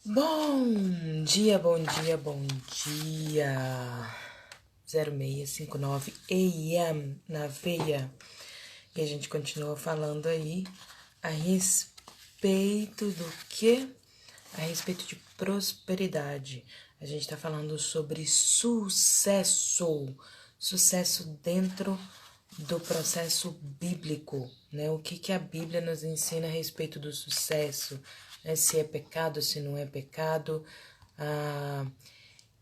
Bom dia, bom dia, bom dia. 0659 AM na veia. E a gente continua falando aí a respeito do quê? A respeito de prosperidade. A gente tá falando sobre sucesso. Sucesso dentro do processo bíblico, né? O que a Bíblia nos ensina a respeito do sucesso, né? Se é pecado, se não é pecado,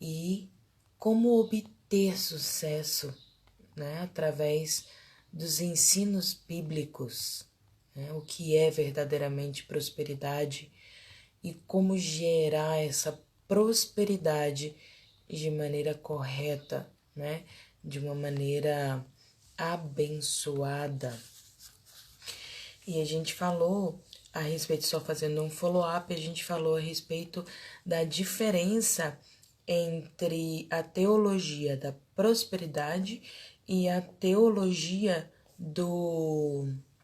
e como obter sucesso, né? Através dos ensinos bíblicos, né? O que é verdadeiramente prosperidade e como gerar essa prosperidade de maneira correta, né? De uma maneira abençoada. E a gente falou a respeito, só fazendo um follow-up, a gente falou a respeito da diferença entre a teologia da prosperidade e a teologia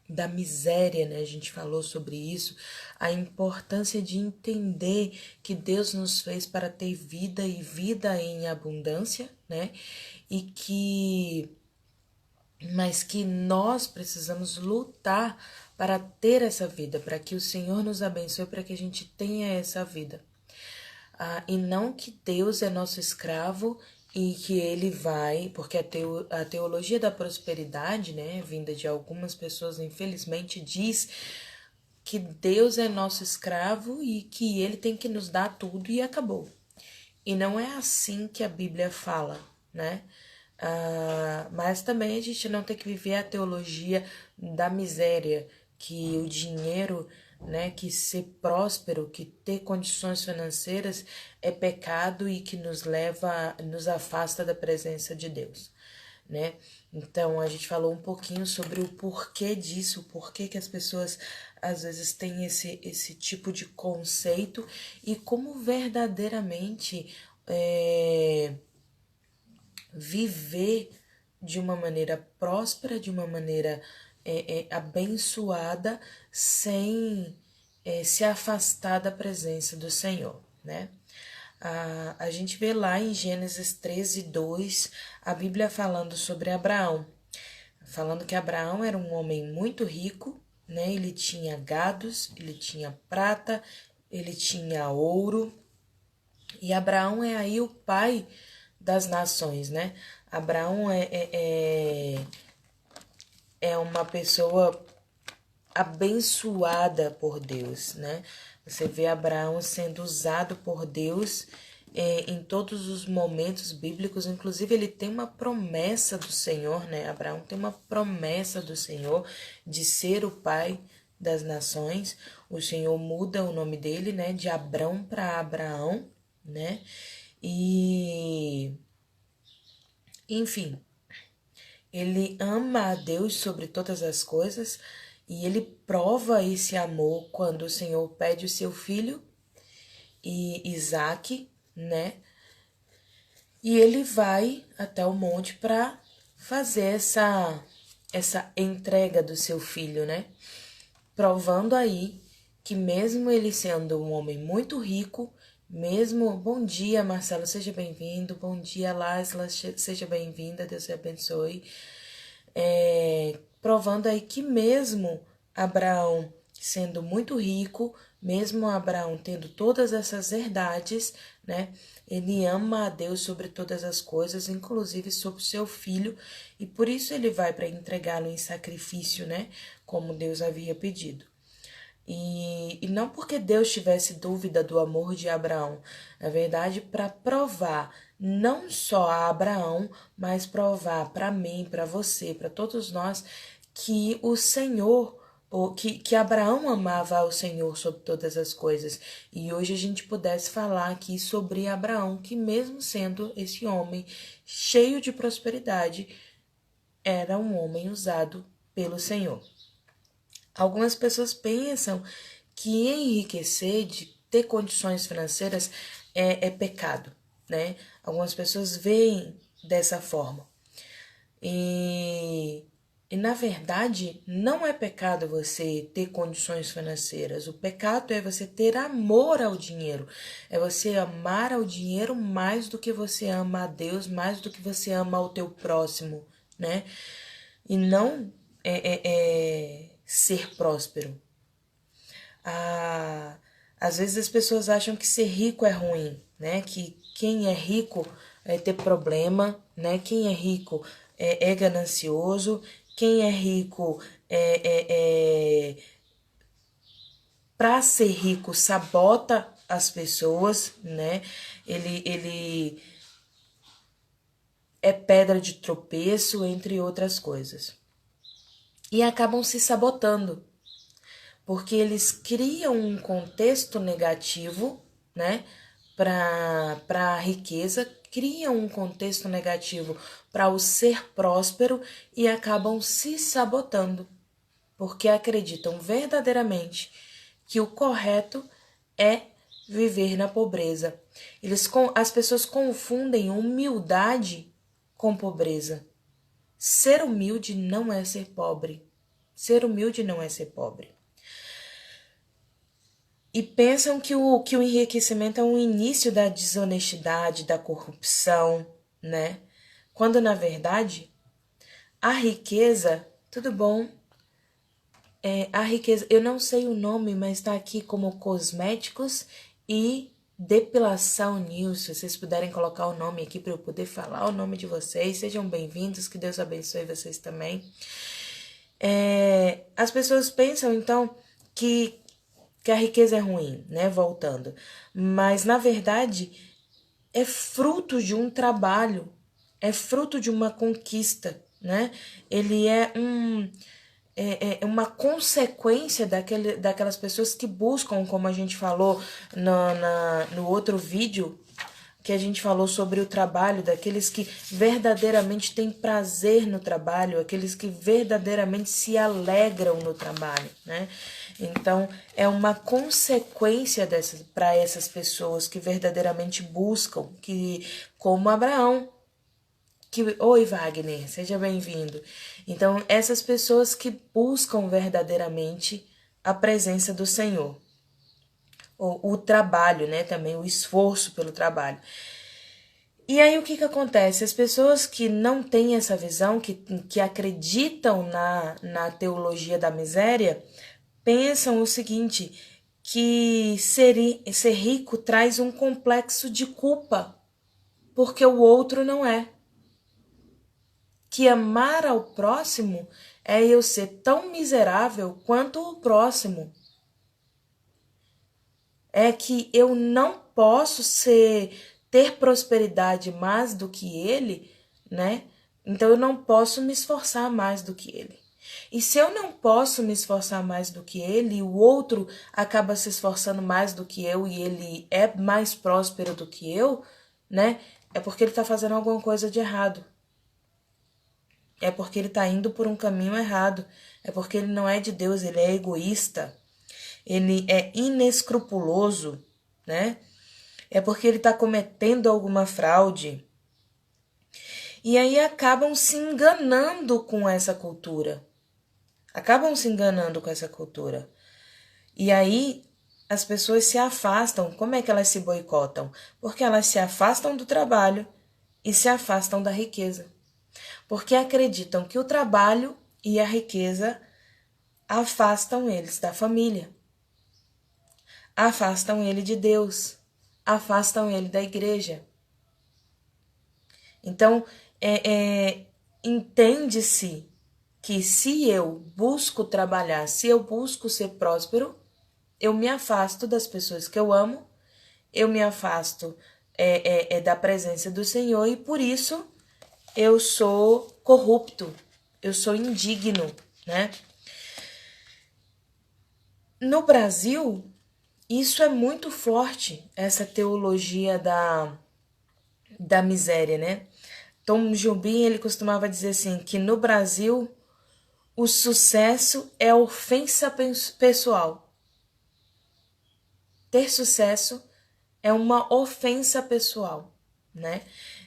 da miséria, né? A gente falou sobre isso, a importância de entender que Deus nos fez para ter vida e vida em abundância, né? Mas que nós precisamos lutar para ter essa vida, para que o Senhor nos abençoe, para que a gente tenha essa vida. E não que Deus é nosso escravo e que ele vai, porque a teologia da prosperidade, né, vinda de algumas pessoas, infelizmente, diz que Deus é nosso escravo e que ele tem que nos dar tudo e acabou. E não é assim que a Bíblia fala, né? Mas também a gente não tem que viver a teologia da miséria, que o dinheiro, né, que ser próspero, que ter condições financeiras é pecado e que nos afasta da presença de Deus, né? Então a gente falou um pouquinho sobre o porquê disso, o porquê que as pessoas às vezes têm esse tipo de conceito e como verdadeiramente viver de uma maneira próspera, de uma maneira abençoada, sem se afastar da presença do Senhor, né? A gente vê lá em Gênesis 13:2 a Bíblia falando sobre Abraão, falando que Abraão era um homem muito rico, né? Ele tinha gados, ele tinha prata, ele tinha ouro, e Abraão é aí o pai das nações, né? Abraão é uma pessoa abençoada por Deus, né? Você vê Abraão sendo usado por Deus em todos os momentos bíblicos, inclusive ele tem uma promessa do Senhor, né? Abraão tem uma promessa do Senhor de ser o pai das nações. O Senhor muda o nome dele, né? De Abrão para Abraão, né? E, enfim, ele ama a Deus sobre todas as coisas e ele prova esse amor quando o Senhor pede o seu filho e Isaac, né? E ele vai até o monte para fazer essa entrega do seu filho, né? Provando aí que mesmo ele sendo um homem muito rico, mesmo... Bom dia, Marcelo, seja bem-vindo. Bom dia, Lásla, seja bem-vinda, Deus te abençoe. Provando aí que mesmo Abraão sendo muito rico, mesmo Abraão tendo todas essas herdades, né? Ele ama a Deus sobre todas as coisas, inclusive sobre o seu filho, e por isso ele vai para entregá-lo em sacrifício, né? Como Deus havia pedido. E não porque Deus tivesse dúvida do amor de Abraão, na verdade, para provar não só a Abraão, mas provar para mim, para você, para todos nós, que o Senhor, que Abraão amava ao Senhor sobre todas as coisas. E hoje a gente pudesse falar aqui sobre Abraão, que mesmo sendo esse homem cheio de prosperidade, era um homem usado pelo Senhor. Algumas pessoas pensam que enriquecer, de ter condições financeiras, é pecado, né? Algumas pessoas veem dessa forma. E E na verdade, não é pecado você ter condições financeiras. O pecado é você ter amor ao dinheiro. É você amar ao dinheiro mais do que você ama a Deus, mais do que você ama ao teu próximo, né? E não ser próspero. Às vezes as pessoas acham que ser rico é ruim, né? Que quem é rico é ter problema, né? Quem é rico é ganancioso, quem é rico para ser rico sabota as pessoas, né? Ele é pedra de tropeço, entre outras coisas. E acabam se sabotando, porque eles criam um contexto negativo, né, para a riqueza, criam um contexto negativo para o ser próspero e acabam se sabotando, porque acreditam verdadeiramente que o correto é viver na pobreza. As pessoas confundem humildade com pobreza. Ser humilde não é ser pobre. Ser humilde não é ser pobre. E pensam que o enriquecimento é um início da desonestidade, da corrupção, né? Quando, na verdade, a riqueza, tudo bom, a riqueza, eu não sei o nome, mas está aqui como cosméticos e depilação news. Se vocês puderem colocar o nome aqui para eu poder falar o nome de vocês, sejam bem-vindos, que Deus abençoe vocês também. As pessoas pensam, então, que a riqueza é ruim, né? Voltando. Mas, na verdade, é fruto de um trabalho, é fruto de uma conquista, né? Ele é uma consequência daquelas pessoas que buscam, como a gente falou no outro vídeo, que a gente falou sobre o trabalho, daqueles que verdadeiramente têm prazer no trabalho, aqueles que verdadeiramente se alegram no trabalho, né? Então, é uma consequência para essas pessoas que verdadeiramente buscam, que como Abraão, oi, Wagner, seja bem-vindo. Então, essas pessoas que buscam verdadeiramente a presença do Senhor. O trabalho, né? Também o esforço pelo trabalho. E aí o que acontece? As pessoas que não têm essa visão, que acreditam na teologia da miséria, pensam o seguinte, que ser rico traz um complexo de culpa, porque o outro não é. Que amar ao próximo é eu ser tão miserável quanto o próximo. É que eu não posso ter prosperidade mais do que ele, né? Então eu não posso me esforçar mais do que ele. E se eu não posso me esforçar mais do que ele, e o outro acaba se esforçando mais do que eu e ele é mais próspero do que eu, né? É porque ele está fazendo alguma coisa de errado. É porque ele está indo por um caminho errado. É porque ele não é de Deus, ele é egoísta. Ele é inescrupuloso, né? É porque ele está cometendo alguma fraude. E aí acabam se enganando com essa cultura. Acabam se enganando com essa cultura. E aí as pessoas se afastam. Como é que elas se boicotam? Porque elas se afastam do trabalho e se afastam da riqueza. Porque acreditam que o trabalho e a riqueza afastam eles da família. Afastam ele de Deus. Afastam ele da igreja. Então, entende-se que se eu busco trabalhar, se eu busco ser próspero, eu me afasto das pessoas que eu amo, eu me afasto da presença do Senhor e por isso eu sou corrupto, eu sou indigno, né? No Brasil, isso é muito forte, essa teologia da miséria, né? Tom Jobim, ele costumava dizer assim, que no Brasil o sucesso é ofensa pessoal. Ter sucesso é uma ofensa pessoal, né?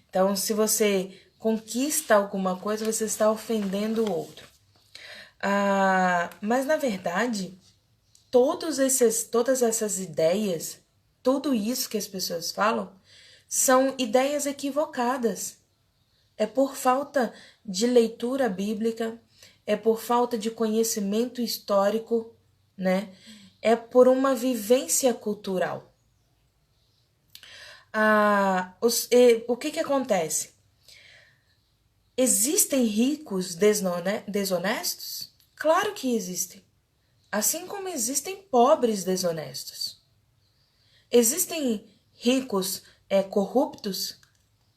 Então, se você conquista alguma coisa, você está ofendendo o outro. Mas, na verdade, todas essas ideias, tudo isso que as pessoas falam, são ideias equivocadas. É por falta de leitura bíblica, é por falta de conhecimento histórico, né? É por uma vivência cultural. O que acontece? Existem ricos desonestos? Claro que existem. Assim como existem pobres desonestos. Existem ricos corruptos?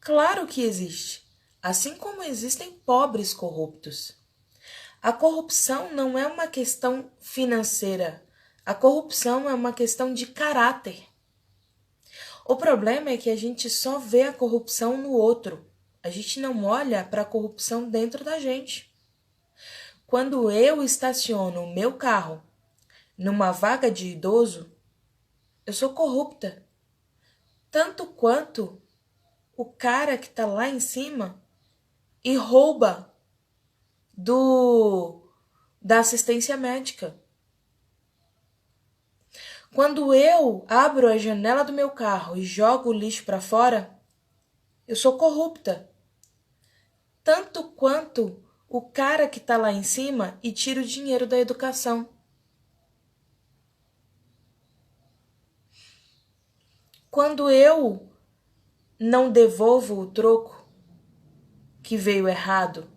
Claro que existe. Assim como existem pobres corruptos. A corrupção não é uma questão financeira. A corrupção é uma questão de caráter. O problema é que a gente só vê a corrupção no outro. A gente não olha para a corrupção dentro da gente. Quando eu estaciono o meu carro numa vaga de idoso, eu sou corrupta. Tanto quanto o cara que está lá em cima e rouba da assistência médica. Quando eu abro a janela do meu carro e jogo o lixo para fora, eu sou corrupta. Tanto quanto o cara que está lá em cima e tira o dinheiro da educação. Quando eu não devolvo o troco que veio errado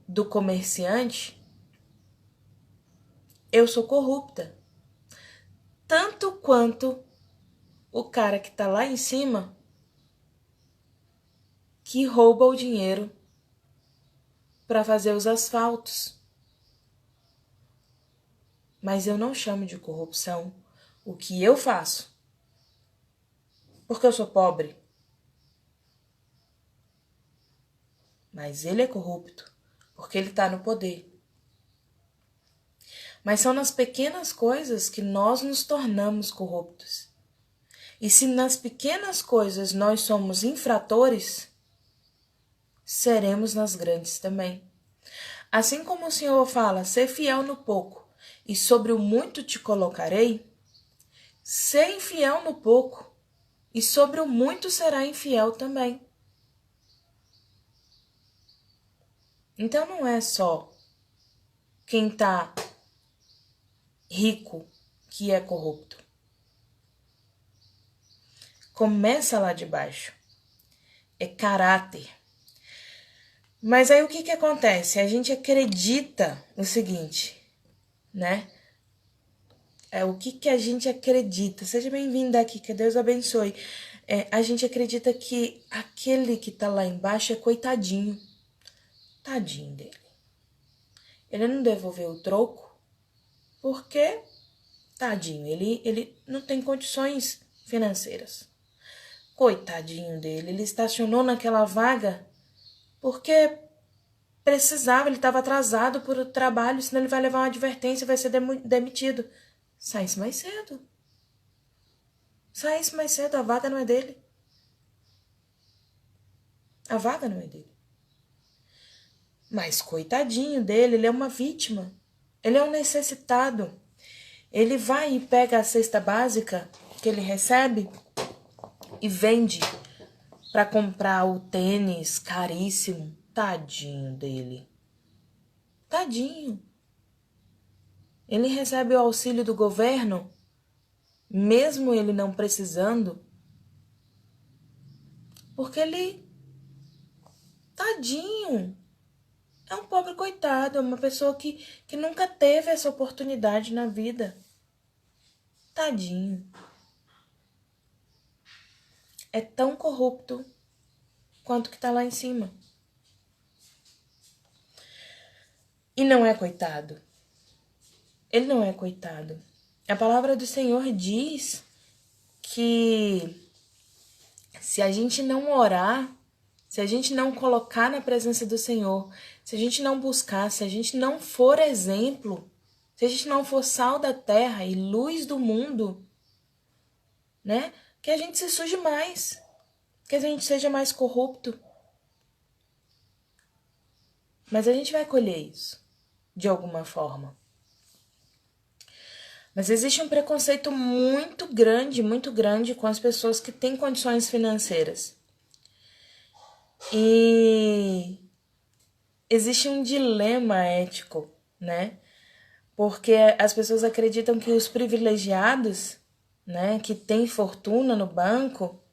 do comerciante, eu sou corrupta. Tanto quanto o cara que está lá em cima que rouba o dinheiro para fazer os asfaltos. Mas eu não chamo de corrupção o que eu faço. Porque eu sou pobre. Mas ele é corrupto, porque ele está no poder. Mas são nas pequenas coisas que nós nos tornamos corruptos. E se nas pequenas coisas nós somos infratores, seremos nas grandes também. Assim como o Senhor fala, ser fiel no pouco, e sobre o muito te colocarei, ser infiel no pouco, e sobre o muito será infiel também. Então não é só quem está rico que é corrupto. Começa lá de baixo. É caráter. Mas aí o que acontece? A gente acredita no seguinte, né? O que a gente acredita? Seja bem-vinda aqui, que Deus abençoe. A gente acredita que aquele que tá lá embaixo é coitadinho. Tadinho dele. Ele não devolveu o troco porque, tadinho, ele não tem condições financeiras. Coitadinho dele, ele estacionou naquela vaga porque precisava, ele estava atrasado por trabalho, senão ele vai levar uma advertência e vai ser demitido. Sai-se mais cedo. Sai-se mais cedo, a vaga não é dele. A vaga não é dele. Mas coitadinho dele, ele é uma vítima. Ele é um necessitado. Ele vai e pega a cesta básica que ele recebe e vende para comprar o tênis caríssimo. Tadinho dele. Tadinho. Ele recebe o auxílio do governo, mesmo ele não precisando, porque ele... Tadinho. É um pobre coitado, é uma pessoa que nunca teve essa oportunidade na vida. Tadinho. É tão corrupto quanto que tá lá em cima. E não é coitado. Ele não é coitado. A palavra do Senhor diz que se a gente não orar, se a gente não colocar na presença do Senhor, se a gente não buscar, se a gente não for exemplo, se a gente não for sal da terra e luz do mundo, né? Que a gente se suje mais, que a gente seja mais corrupto. Mas a gente vai colher isso. de alguma forma. Mas existe um preconceito muito grande com as pessoas que têm condições financeiras. E existe um dilema ético, né? Porque as pessoas acreditam que os privilegiados, né, que têm fortuna no banco,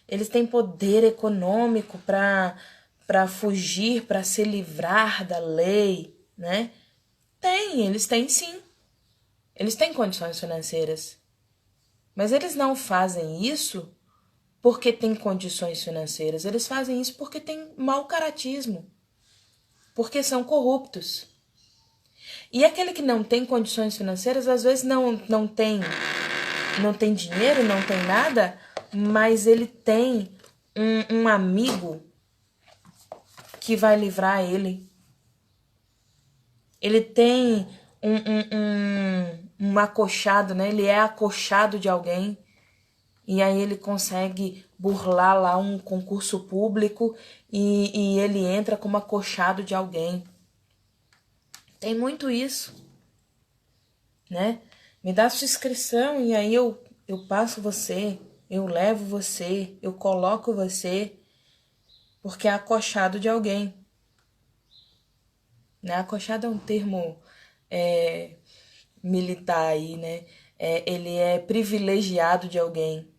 eles têm poder econômico para fugir, para se livrar da lei, né? Eles têm sim. Eles têm condições financeiras. Mas eles não fazem isso porque têm condições financeiras. Eles fazem isso porque têm mau caratismo. Porque são corruptos. E aquele que não tem condições financeiras, às vezes não tem dinheiro, não tem nada, mas ele tem um amigo que vai livrar ele. Ele tem um acochado, né? Ele é acochado de alguém. E aí ele consegue burlar lá um concurso público e ele entra como acochado de alguém. Tem muito isso, né? Me dá sua inscrição e aí eu passo você, eu levo você, eu coloco você, porque é acochado de alguém. Né? Acochado é um termo militar aí, né? Ele é privilegiado de alguém,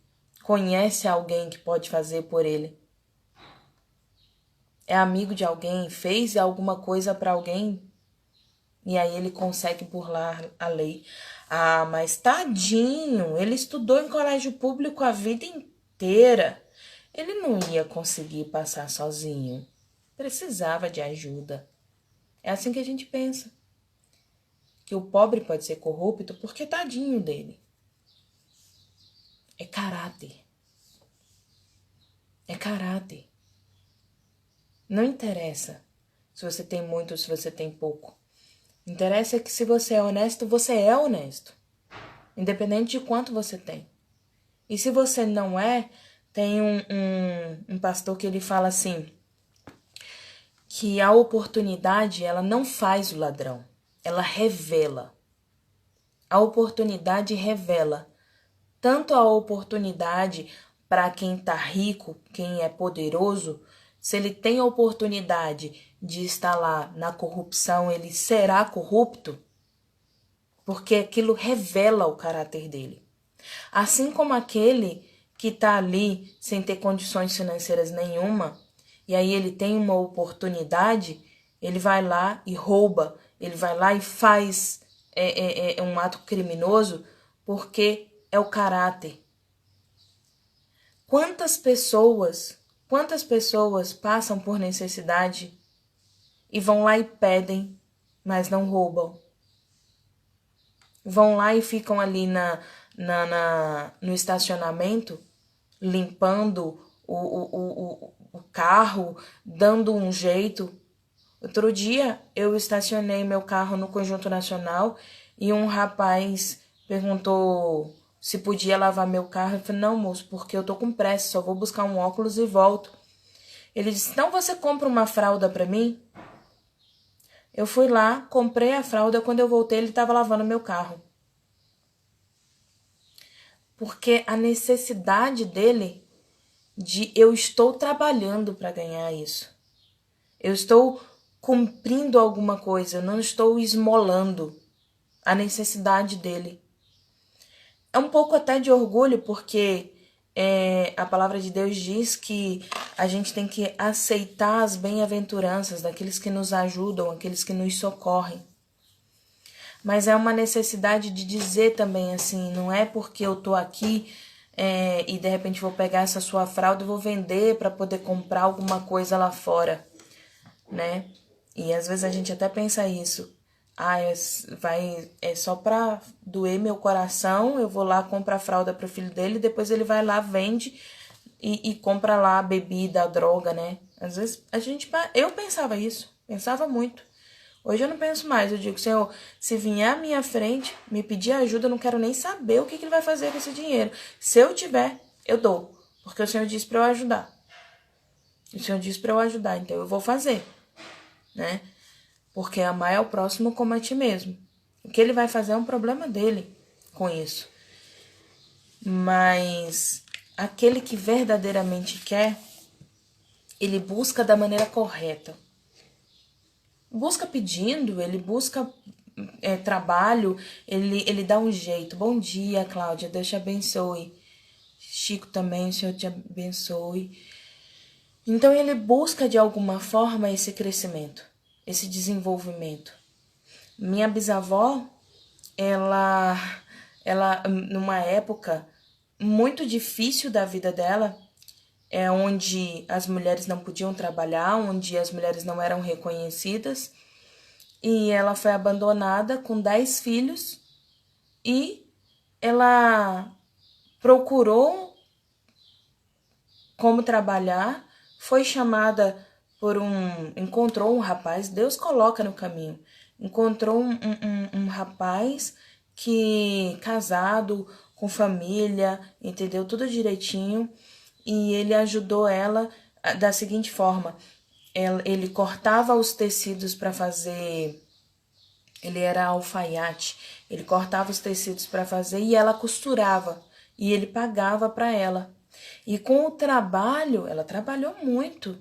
conhece alguém que pode fazer por ele. É amigo de alguém, fez alguma coisa para alguém e aí ele consegue burlar a lei. Ah, mas tadinho, ele estudou em colégio público a vida inteira. Ele não ia conseguir passar sozinho. Precisava de ajuda. É assim que a gente pensa. Que o pobre pode ser corrupto porque tadinho dele. É caráter. É caráter. Não interessa se você tem muito ou se você tem pouco. Interessa que se você é honesto, você é honesto. Independente de quanto você tem. E se você não é, tem um pastor que ele fala assim, que a oportunidade, ela não faz o ladrão, ela revela. A oportunidade revela. Tanto a oportunidade para quem está rico, quem é poderoso, se ele tem a oportunidade de estar lá na corrupção, ele será corrupto, porque aquilo revela o caráter dele. Assim como aquele que está ali sem ter condições financeiras nenhuma, e aí ele tem uma oportunidade, ele vai lá e rouba, ele vai lá e faz um ato criminoso, porque é o caráter. Quantas pessoas passam por necessidade e vão lá e pedem, mas não roubam? Vão lá e ficam ali no estacionamento, limpando o carro, dando um jeito. Outro dia eu estacionei meu carro no Conjunto Nacional e um rapaz perguntou se podia lavar meu carro. Eu falei, não, moço, porque eu tô com pressa, só vou buscar um óculos e volto. Ele disse, então você compra uma fralda pra mim? Eu fui lá, comprei a fralda, quando eu voltei ele estava lavando meu carro. Porque a necessidade dele de eu estou trabalhando para ganhar isso. Eu estou cumprindo alguma coisa, eu não estou esmolando a necessidade dele. É um pouco até de orgulho, porque a palavra de Deus diz que a gente tem que aceitar as bem-aventuranças daqueles que nos ajudam, aqueles que nos socorrem. Mas é uma necessidade de dizer também assim, não é porque eu tô aqui e de repente vou pegar essa sua fralda e vou vender para poder comprar alguma coisa lá fora, né? E às vezes a gente até pensa isso. É só pra doer meu coração, eu vou lá comprar fralda pro filho dele, depois ele vai lá, vende e compra lá a bebida, a droga, né? Às vezes eu pensava isso, pensava muito. Hoje eu não penso mais, eu digo, Senhor, se vier à minha frente, me pedir ajuda, eu não quero nem saber o que ele vai fazer com esse dinheiro. Se eu tiver, eu dou, porque o Senhor disse para eu ajudar. O Senhor disse para eu ajudar, então eu vou fazer, né? porque amar é o próximo como a ti mesmo. O que ele vai fazer é um problema dele com isso. Mas aquele que verdadeiramente quer, ele busca da maneira correta. Busca pedindo, ele busca trabalho, ele dá um jeito. Bom dia, Cláudia, Deus te abençoe. Chico também, o Senhor te abençoe. Então ele busca de alguma forma esse crescimento, esse desenvolvimento. Minha bisavó, ela numa época muito difícil da vida dela, onde as mulheres não podiam trabalhar, onde as mulheres não eram reconhecidas, e ela foi abandonada com 10 filhos, e ela procurou como trabalhar, foi chamada encontrou um rapaz, Deus coloca no caminho, encontrou um rapaz que casado, com família, entendeu? Tudo direitinho, e ele ajudou ela da seguinte forma, ele cortava os tecidos para fazer, ele era alfaiate, ele cortava os tecidos para fazer e ela costurava, e ele pagava para ela. E com o trabalho, ela trabalhou muito,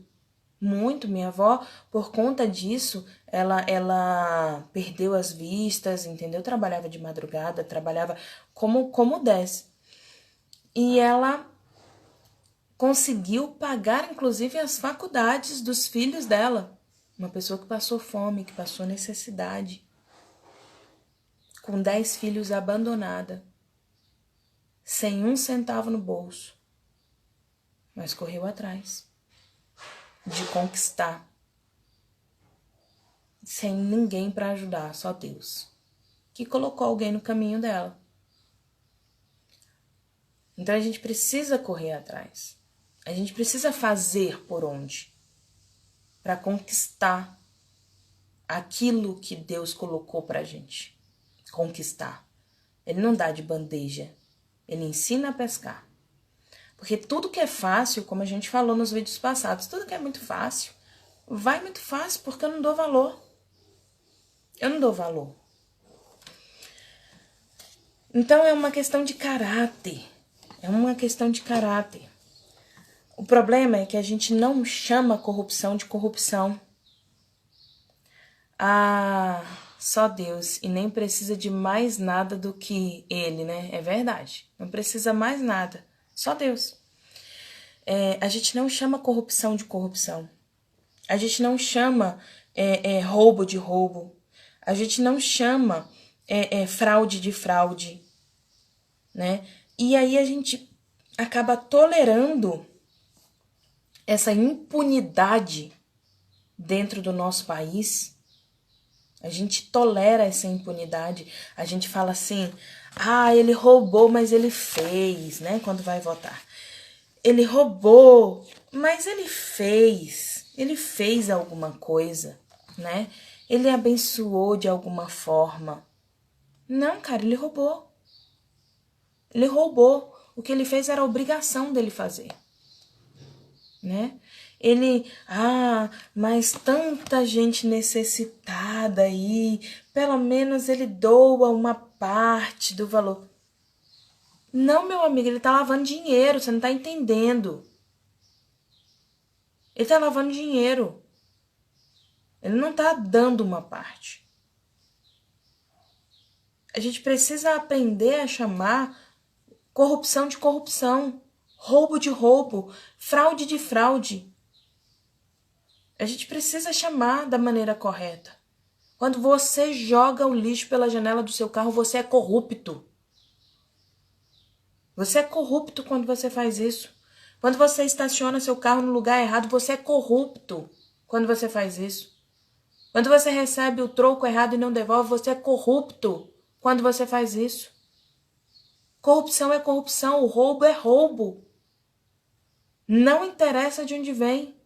muito. Minha avó, por conta disso, ela perdeu as vistas, entendeu? Trabalhava de madrugada, trabalhava como desse. E ela conseguiu pagar, inclusive, as faculdades dos filhos dela. Uma pessoa que passou fome, que passou necessidade. Com 10 filhos, abandonada. Sem um centavo no bolso. Mas correu atrás de conquistar, sem ninguém para ajudar, só Deus, que colocou alguém no caminho dela. Então a gente precisa correr atrás, a gente precisa fazer por onde, para conquistar aquilo que Deus colocou pra gente conquistar. Ele não dá de bandeja, ele ensina a pescar. Porque tudo que é fácil, como a gente falou nos vídeos passados, tudo que é muito fácil, vai muito fácil, porque eu não dou valor. Eu não dou valor. Então é uma questão de caráter. É uma questão de caráter. O problema é que a gente não chama corrupção de corrupção. Só Deus. E nem precisa de mais nada do que Ele, né? É verdade. Não precisa mais nada. Só Deus. A gente não chama corrupção de corrupção. A gente não chama roubo de roubo. A gente não chama fraude de fraude, né? E aí a gente acaba tolerando essa impunidade dentro do nosso país. A gente tolera essa impunidade. A gente fala assim, ele roubou, mas ele fez, né? Quando vai votar. Ele roubou, mas ele fez alguma coisa, né? Ele abençoou de alguma forma. Não, cara, ele roubou. Ele roubou. O que ele fez era a obrigação dele fazer, né? Mas tanta gente necessitada aí, pelo menos ele doa uma parte do valor. Não, meu amigo, ele tá lavando dinheiro, você não tá entendendo. Ele tá lavando dinheiro. Ele não tá dando uma parte. A gente precisa aprender a chamar corrupção de corrupção, roubo de roubo, fraude de fraude. A gente precisa chamar da maneira correta. Quando você joga o lixo pela janela do seu carro, você é corrupto. Você é corrupto quando você faz isso. Quando você estaciona seu carro no lugar errado, você é corrupto quando você faz isso. Quando você recebe o troco errado e não devolve, você é corrupto quando você faz isso. Corrupção é corrupção, o roubo é roubo. Não interessa de onde vem.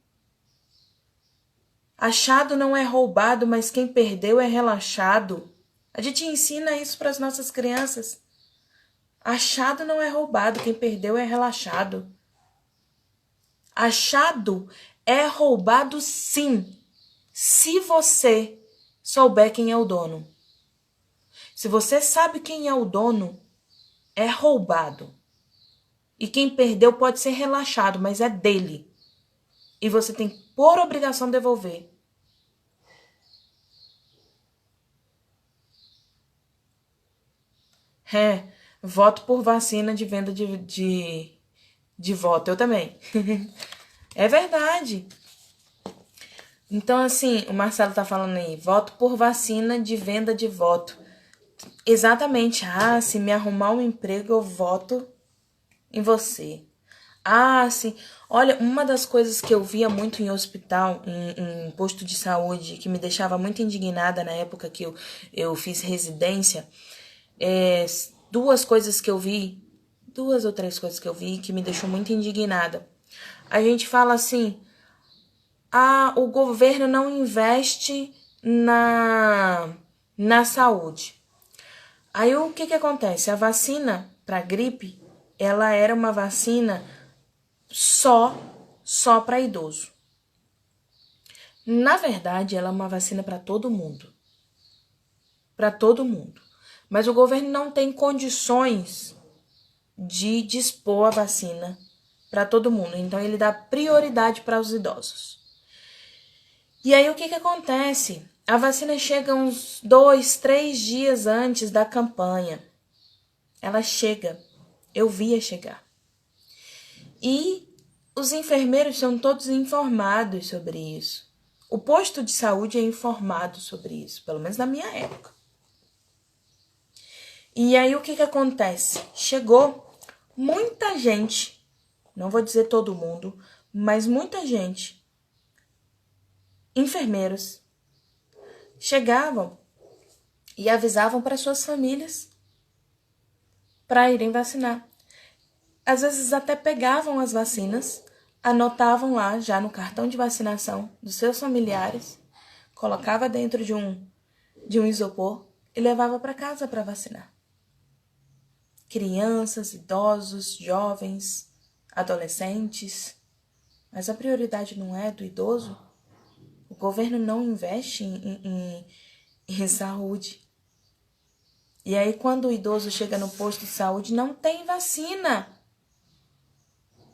Achado não é roubado, mas quem perdeu é relaxado. A gente ensina isso para as nossas crianças. Achado não é roubado, quem perdeu é relaxado. Achado é roubado sim, se você souber quem é o dono. Se você sabe quem é o dono, é roubado. E quem perdeu pode ser relaxado, mas é dele. E você tem por obrigação devolver. Voto por vacina de venda de voto. Eu também. É verdade. Então, assim, o Marcelo tá falando aí, voto por vacina de venda de voto. Exatamente. Ah, se me arrumar um emprego, eu voto em você. Ah, sim. Olha, uma das coisas que eu via muito em hospital, em posto de saúde, que me deixava muito indignada na época que eu fiz residência, duas coisas que eu vi, 2 ou 3 coisas que eu vi que me deixou muito indignada. A gente fala assim, o governo não investe na saúde. Aí o que acontece? A vacina para gripe, ela era uma vacina só para idoso. Na verdade, ela é uma vacina para todo mundo. Para todo mundo. Mas o governo não tem condições de dispor a vacina para todo mundo. Então, ele dá prioridade para os idosos. E aí, o que acontece? A vacina chega uns 2, 3 dias antes da campanha. Ela chega. Eu via chegar. E os enfermeiros são todos informados sobre isso. O posto de saúde é informado sobre isso, pelo menos na minha época. E aí o que acontece? Chegou muita gente, não vou dizer todo mundo, mas muita gente, enfermeiros, chegavam e avisavam para suas famílias para irem vacinar. Às vezes até pegavam as vacinas, anotavam lá já no cartão de vacinação dos seus familiares, colocava dentro de um isopor e levava para casa para vacinar. Crianças, idosos, jovens, adolescentes. Mas a prioridade não é do idoso. O governo não investe em saúde. E aí, quando o idoso chega no posto de saúde, não tem vacina.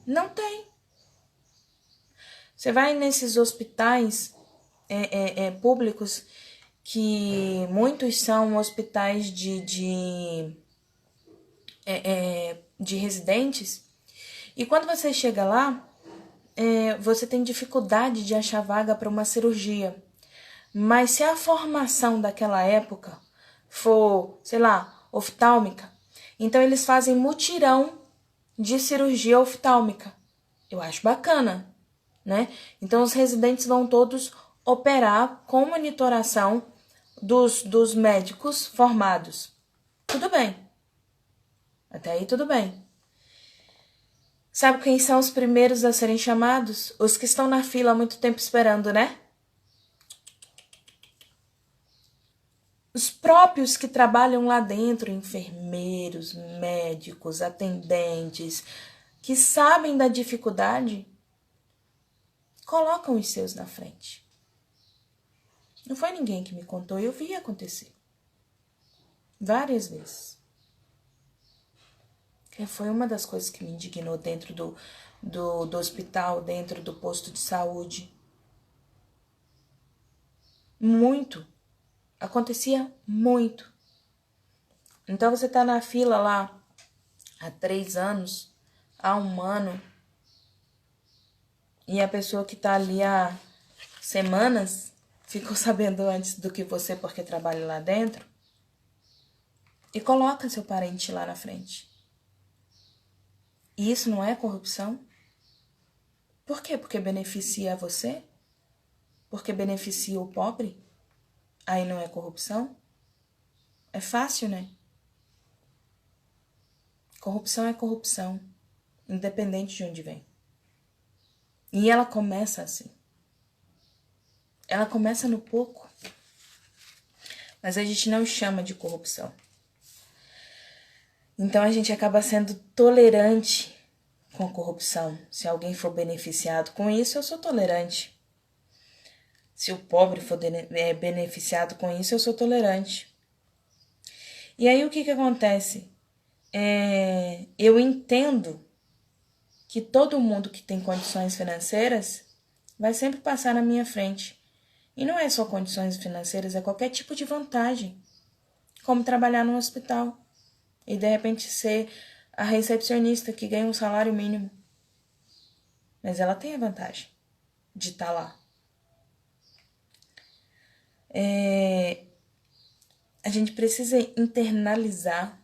Não tem. Você vai nesses hospitais públicos, que muitos são hospitais de residentes, e quando você chega lá, você tem dificuldade de achar vaga para uma cirurgia. Mas se a formação daquela época for, sei lá, oftálmica, então eles fazem mutirão de cirurgia oftálmica. Eu acho bacana, né? Então os residentes vão todos operar com monitoração dos médicos formados. Tudo bem. Até aí tudo bem. Sabe quem são os primeiros a serem chamados? Os que estão na fila há muito tempo esperando, né? Os próprios que trabalham lá dentro, enfermeiros, médicos, atendentes, que sabem da dificuldade, colocam os seus na frente. Não foi ninguém que me contou, eu vi acontecer. Várias vezes. Foi uma das coisas que me indignou dentro do hospital, dentro do posto de saúde. Muito. Acontecia muito. Então você tá na fila lá há 3 anos, há 1 ano, e a pessoa que tá ali há semanas ficou sabendo antes do que você porque trabalha lá dentro, e coloca seu parente lá na frente. E isso não é corrupção? Por quê? Porque beneficia você? Porque beneficia o pobre? Aí não é corrupção? É fácil, né? Corrupção é corrupção, independente de onde vem. E ela começa assim. Ela começa no pouco. Mas a gente não chama de corrupção. Então a gente acaba sendo tolerante com a corrupção. Se alguém for beneficiado com isso, eu sou tolerante. Se o pobre for beneficiado com isso, eu sou tolerante. E aí o que acontece? Eu entendo que todo mundo que tem condições financeiras vai sempre passar na minha frente. E não é só condições financeiras, é qualquer tipo de vantagem. Como trabalhar num hospital e de repente ser a recepcionista que ganha um salário mínimo. Mas ela tem a vantagem de estar lá. A gente precisa internalizar,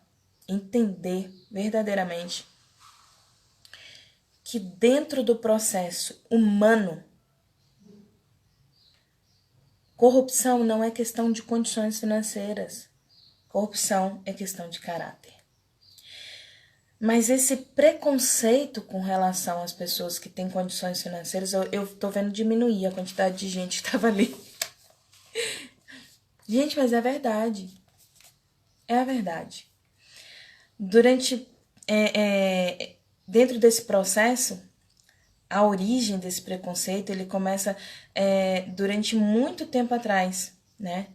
entender verdadeiramente que dentro do processo humano, corrupção não é questão de condições financeiras. Corrupção é questão de caráter. Mas esse preconceito com relação às pessoas que têm condições financeiras, eu tô vendo diminuir a quantidade de gente que tava ali. Gente, mas é verdade. É a verdade. Dentro desse processo, a origem desse preconceito, ele começa durante muito tempo atrás, né?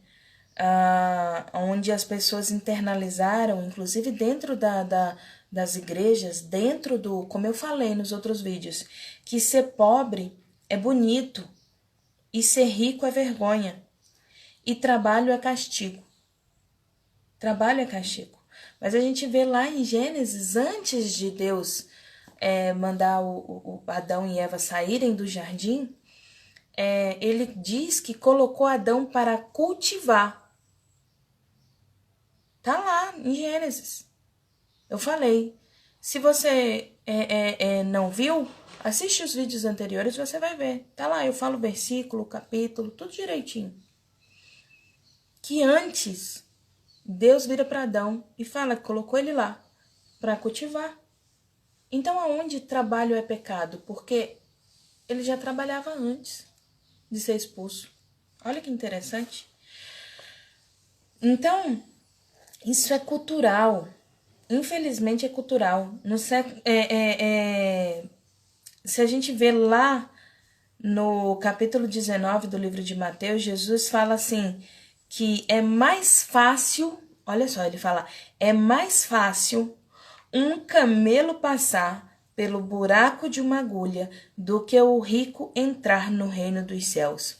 Onde as pessoas internalizaram, inclusive dentro das igrejas, como eu falei nos outros vídeos, que ser pobre é bonito e ser rico é vergonha e trabalho é castigo. Trabalho é castigo. Mas a gente vê lá em Gênesis, antes de Deus mandar o Adão e Eva saírem do jardim, ele diz que colocou Adão para cultivar. Tá lá em Gênesis. Eu falei. Se você não viu, assiste os vídeos anteriores, você vai ver. Tá lá, eu falo versículo, capítulo, tudo direitinho. Que antes, Deus vira para Adão e fala que colocou ele lá para cultivar. Então, aonde trabalho é pecado? Porque ele já trabalhava antes de ser expulso. Olha que interessante. Então, isso é cultural. Infelizmente é cultural. Se a gente vê lá no capítulo 19 do livro de Mateus, Jesus fala assim, que é mais fácil, olha só, ele fala, é mais fácil um camelo passar pelo buraco de uma agulha do que o rico entrar no reino dos céus.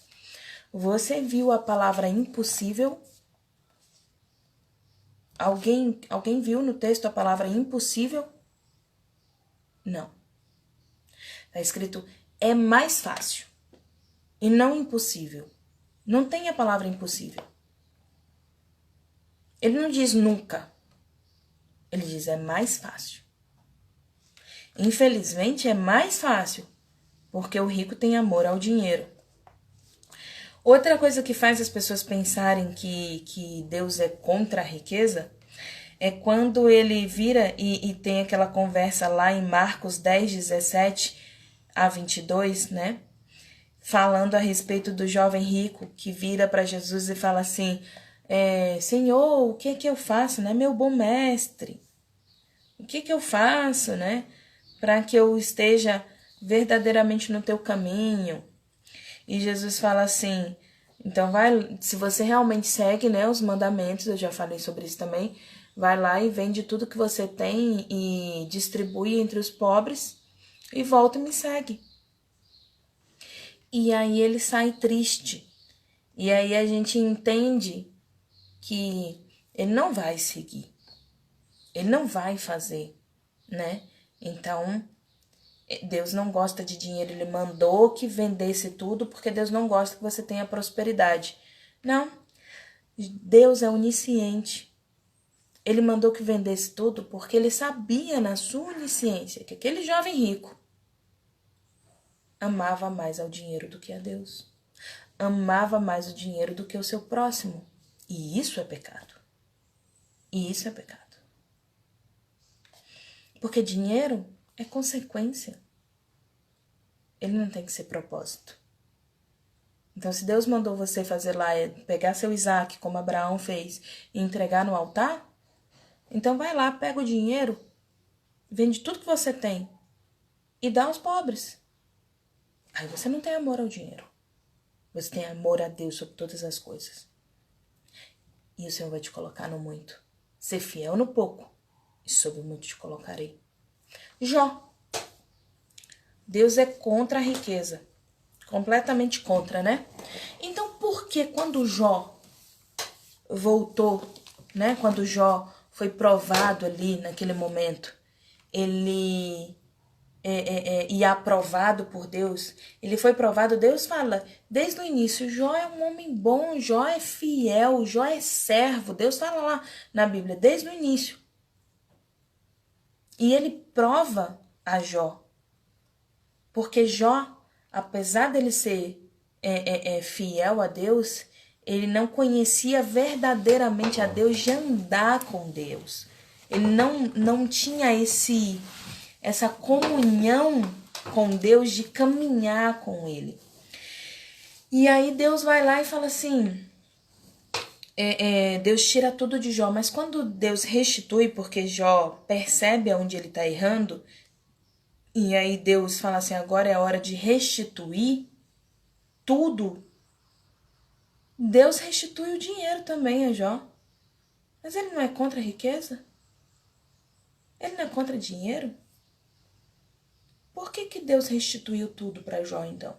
Você viu a palavra impossível? Alguém viu no texto a palavra impossível? Não. Está escrito, é mais fácil e não impossível. Não tem a palavra impossível. Ele não diz nunca. Ele diz é mais fácil. Infelizmente é mais fácil, porque o rico tem amor ao dinheiro. Outra coisa que faz as pessoas pensarem que Deus é contra a riqueza é quando ele vira e tem aquela conversa lá em Marcos 10, 17 a 22, né? Falando a respeito do jovem rico que vira para Jesus e fala assim, Senhor, o que é que eu faço, né? Meu bom mestre, o que é que eu faço, né? Para que eu esteja verdadeiramente no teu caminho. E Jesus fala assim, então se você realmente segue, né, os mandamentos, eu já falei sobre isso também, vai lá e vende tudo que você tem e distribui entre os pobres e volta e me segue. E aí ele sai triste. E aí a gente entende que ele não vai seguir. Ele não vai fazer, né? Então, Deus não gosta de dinheiro. Ele mandou que vendesse tudo porque Deus não gosta que você tenha prosperidade. Não. Deus é onisciente. Ele mandou que vendesse tudo porque ele sabia na sua onisciência que aquele jovem rico amava mais ao dinheiro do que a Deus. Amava mais o dinheiro do que o seu próximo. E isso é pecado. E isso é pecado. Porque dinheiro é consequência. Ele não tem que ser propósito. Então, se Deus mandou você fazer lá, pegar seu Isaac, como Abraão fez, e entregar no altar, então vai lá, pega o dinheiro, vende tudo que você tem e dá aos pobres. Aí você não tem amor ao dinheiro. Você tem amor a Deus sobre todas as coisas. E o Senhor vai te colocar no muito. Ser fiel no pouco, e sobre o muito te colocarei. Jó. Deus é contra a riqueza. Completamente contra, né? Então, por que quando Jó voltou, né? Quando Jó foi provado ali naquele momento, ele e aprovado por Deus, ele foi provado, Deus fala, desde o início, Jó é um homem bom, Jó é fiel, Jó é servo, Deus fala lá na Bíblia, desde o início. E ele prova a Jó, porque Jó, apesar dele ser fiel a Deus, ele não conhecia verdadeiramente a Deus de andar com Deus. Ele não tinha essa comunhão com Deus de caminhar com ele. E aí Deus vai lá e fala assim, Deus tira tudo de Jó, mas quando Deus restitui, porque Jó percebe aonde ele está errando, e aí Deus fala assim, agora é a hora de restituir tudo, Deus restitui o dinheiro também a Jó. Mas ele não é contra a riqueza? Ele não é contra dinheiro? Por que Deus restituiu tudo para Jó, então?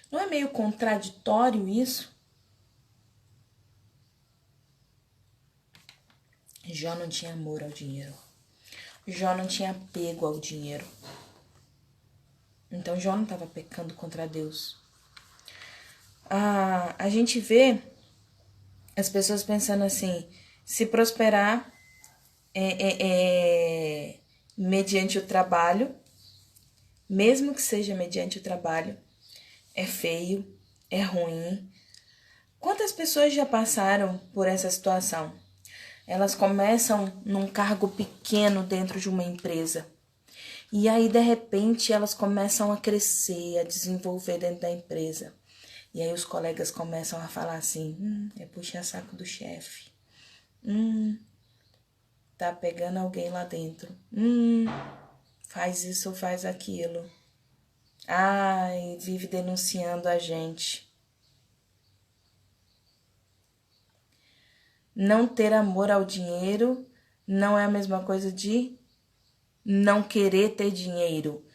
Não é meio contraditório isso? Jó não tinha amor ao dinheiro. Jó não tinha apego ao dinheiro. Então Jó não estava pecando contra Deus. A gente vê as pessoas pensando assim, se prosperar mediante o trabalho, mesmo que seja mediante o trabalho, é feio, é ruim. Quantas pessoas já passaram por essa situação? Elas começam num cargo pequeno dentro de uma empresa. E aí, de repente, elas começam a crescer, a desenvolver dentro da empresa. E aí os colegas começam a falar assim, é puxar saco do chefe. Tá pegando alguém lá dentro. Faz isso ou faz aquilo. Ai, vive denunciando a gente. Não ter amor ao dinheiro não é a mesma coisa de não querer ter dinheiro.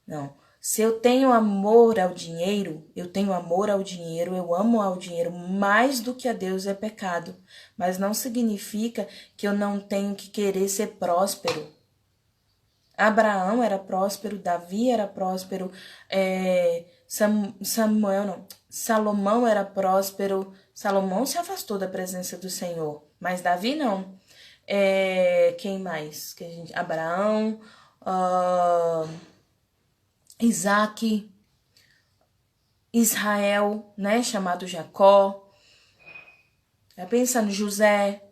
Não. Se eu tenho amor ao dinheiro, eu tenho amor ao dinheiro, eu amo ao dinheiro mais do que a Deus é pecado. Mas não significa que eu não tenho que querer ser próspero. Abraão era próspero, Davi era próspero, Salomão era próspero. Salomão se afastou da presença do Senhor, mas Davi não. Quem mais? Abraão, Isaac, Israel, né, chamado Jacó. Pensando José.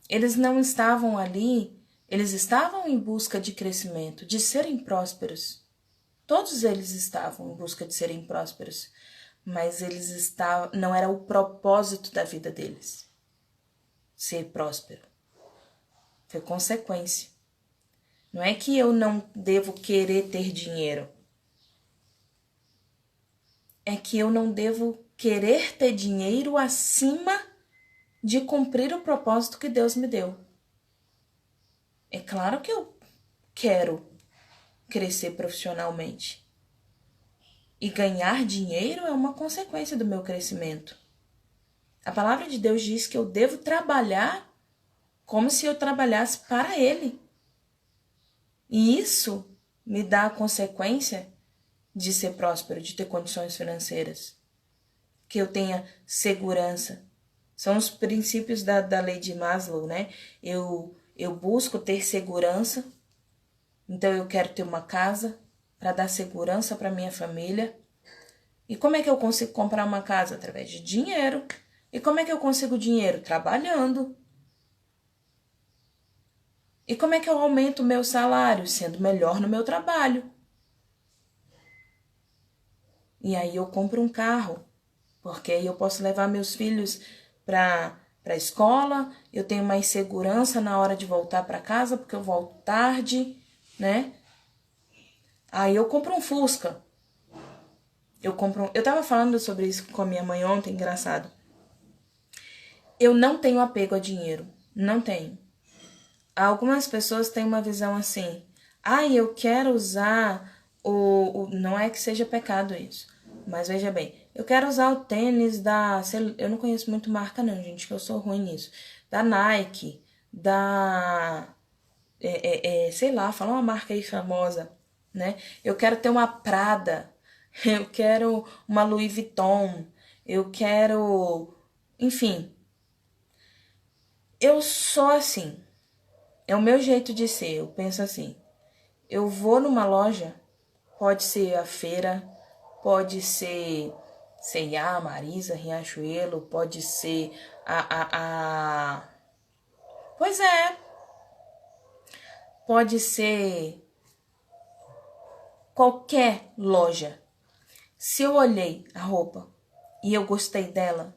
Eles não estavam ali, eles estavam em busca de crescimento, de serem prósperos. Todos eles estavam em busca de serem prósperos, mas não era o propósito da vida deles ser próspero. Foi consequência. Não é que eu não devo querer ter dinheiro. É que eu não devo querer ter dinheiro acima de cumprir o propósito que Deus me deu. É claro que eu quero crescer profissionalmente. E ganhar dinheiro é uma consequência do meu crescimento. A palavra de Deus diz que eu devo trabalhar como se eu trabalhasse para Ele. E isso me dá a consequência de ser próspero, de ter condições financeiras. Que eu tenha segurança. São os princípios da lei de Maslow, né? Eu busco ter segurança, então eu quero ter uma casa para dar segurança para minha família. E como é que eu consigo comprar uma casa? Através de dinheiro. E como é que eu consigo dinheiro? Trabalhando. E como é que eu aumento o meu salário? Sendo melhor no meu trabalho. E aí eu compro um carro, porque aí eu posso levar meus filhos para a escola, eu tenho mais segurança na hora de voltar para casa, porque eu volto tarde, né? Aí eu compro um Fusca. Eu tava falando sobre isso com a minha mãe ontem, engraçado. Eu não tenho apego a dinheiro. Não tenho. Algumas pessoas têm uma visão assim. Eu quero usar Não é que seja pecado isso. Mas veja bem. Eu quero usar o tênis da... Eu não conheço muito marca não, gente, que eu sou ruim nisso. Da Nike, da... sei lá, fala uma marca aí famosa, né? Eu quero ter uma Prada. Eu quero uma Louis Vuitton. Eu quero... Enfim, eu sou assim. É o meu jeito de ser. Eu penso assim. Eu vou numa loja, pode ser a feira, pode ser C&A, Marisa, Riachuelo, pode ser a... Pois é, pode ser qualquer loja. Se eu olhei a roupa e eu gostei dela,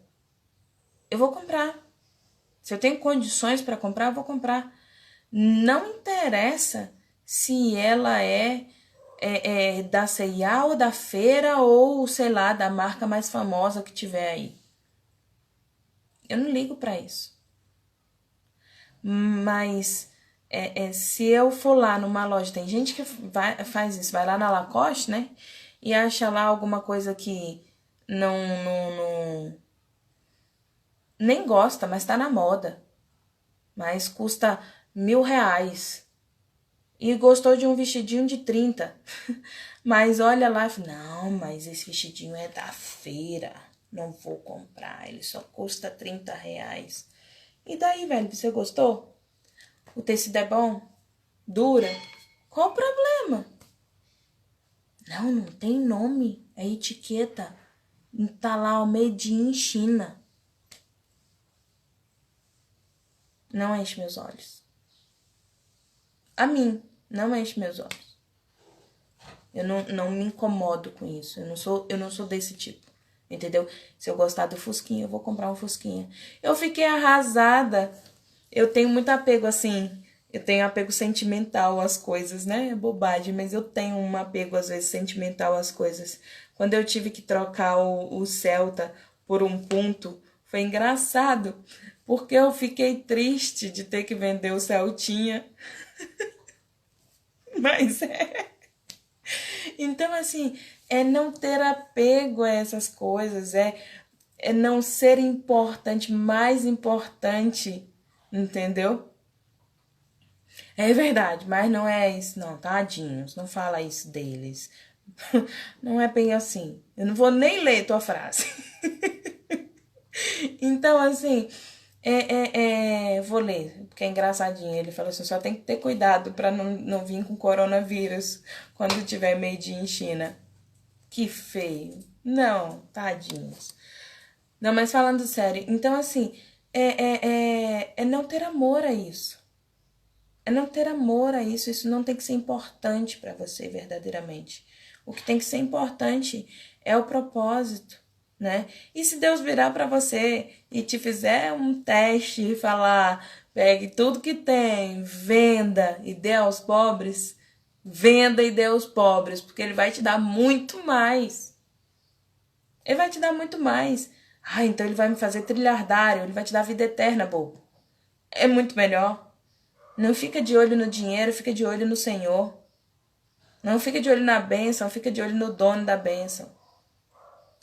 eu vou comprar. Se eu tenho condições para comprar, eu vou comprar. Não interessa se ela é da C&A ou da feira ou, sei lá, da marca mais famosa que tiver aí. Eu não ligo para isso. Mas se eu for lá numa loja, tem gente que faz isso, vai lá na Lacoste, né? E acha lá alguma coisa que não nem gosta, mas tá na moda. Mas custa R$ 1.000. E gostou de um vestidinho de 30. Mas olha lá, não, mas esse vestidinho é da feira. Não vou comprar, ele só custa R$ 30. E daí, velho, você gostou? O tecido é bom? Dura? Qual o problema? Não tem nome. É etiqueta. Tá lá o Made in China. Não enche meus olhos. A mim, não enche meus olhos. Eu não me incomodo com isso. Eu não sou desse tipo. Entendeu? Se eu gostar do Fusquinha, eu vou comprar um Fusquinha. Eu fiquei arrasada. Eu tenho muito apego, assim. Eu tenho apego sentimental às coisas, né? É bobagem, mas eu tenho um apego, às vezes, sentimental às coisas. Quando eu tive que trocar o Celta por um Punto, foi engraçado. Porque eu fiquei triste de ter que vender o Celtinha. Mas Então, assim, é não ter apego a essas coisas, é não ser importante, mais importante, entendeu? É verdade, mas não é isso, não, tadinhos, não fala isso deles. Não é bem assim. Eu não vou nem ler tua frase. Então, assim, vou ler, porque é engraçadinho. Ele falou assim: só tem que ter cuidado para não vir com coronavírus quando tiver made in China. Que feio. Não, tadinhos. Não, mas falando sério, então assim, é não ter amor a isso. É não ter amor a isso. Isso não tem que ser importante para você verdadeiramente. O que tem que ser importante é o propósito, né? E se Deus virar para você e te fizer um teste e falar, pegue tudo que tem, venda e dê aos pobres, venda e dê aos pobres, porque ele vai te dar muito mais. Ele vai te dar muito mais. Então ele vai me fazer trilhardário, ele vai te dar vida eterna, bobo. É muito melhor. Não fica de olho no dinheiro, fica de olho no Senhor. Não fica de olho na bênção, fica de olho no dono da bênção.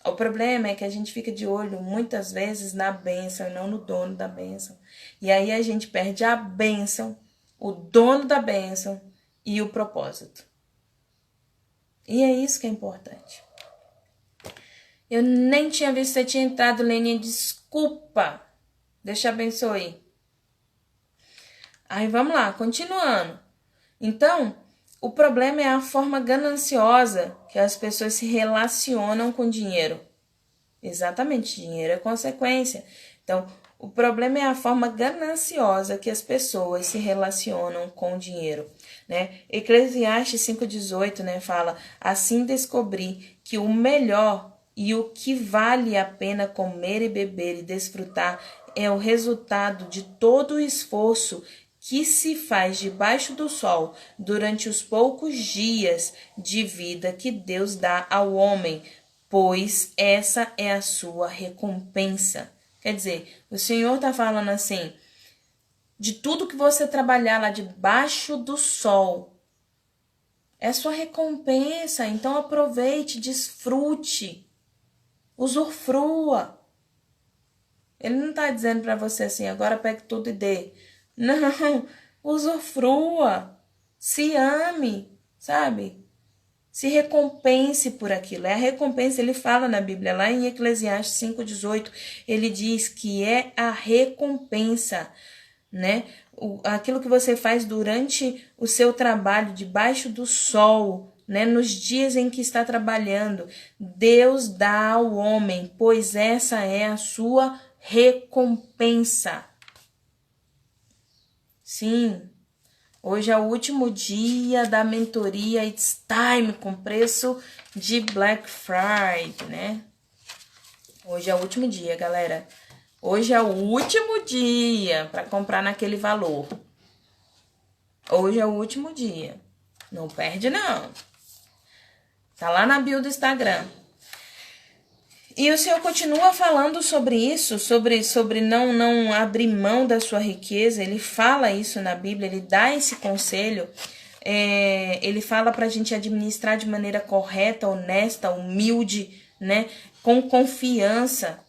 O problema é que a gente fica de olho muitas vezes na bênção e não no dono da bênção. E aí a gente perde a bênção, o dono da bênção e o propósito. E é isso que é importante. Eu nem tinha visto que você tinha entrado, Leninha. Desculpa. Deus te abençoe. Aí vamos lá, continuando. Então, o problema é a forma gananciosa que as pessoas se relacionam com dinheiro. Exatamente, dinheiro é consequência. Então, o problema é a forma gananciosa que as pessoas se relacionam com o dinheiro, né? Eclesiastes 5,18, né, fala: assim descobri que o melhor e o que vale a pena comer e beber e desfrutar é o resultado de todo o esforço que se faz debaixo do sol durante os poucos dias de vida que Deus dá ao homem pois essa é a sua recompensa. Quer dizer, o Senhor está falando assim, de tudo que você trabalhar lá debaixo do sol, é sua recompensa. Então aproveite, desfrute, usufrua. Ele não está dizendo para você assim, agora pegue tudo e dê. Não, usufrua, se ame, sabe? Se recompense por aquilo. É a recompensa, ele fala na Bíblia, lá em Eclesiastes 5,18, ele diz que é a recompensa, né? Aquilo que você faz durante o seu trabalho, debaixo do sol, né? Nos dias em que está trabalhando, Deus dá ao homem, pois essa é a sua recompensa. Sim. Hoje é o último dia da mentoria It's Time, com preço de Black Friday, né? Hoje é o último dia, galera. Hoje é o último dia para comprar naquele valor. Hoje é o último dia. Não perde, não. Tá lá na bio do Instagram. E o Senhor continua falando sobre isso, sobre não abrir mão da sua riqueza. Ele fala isso na Bíblia, ele dá esse conselho. Ele fala para a gente administrar de maneira correta, honesta, humilde, né? Com confiança.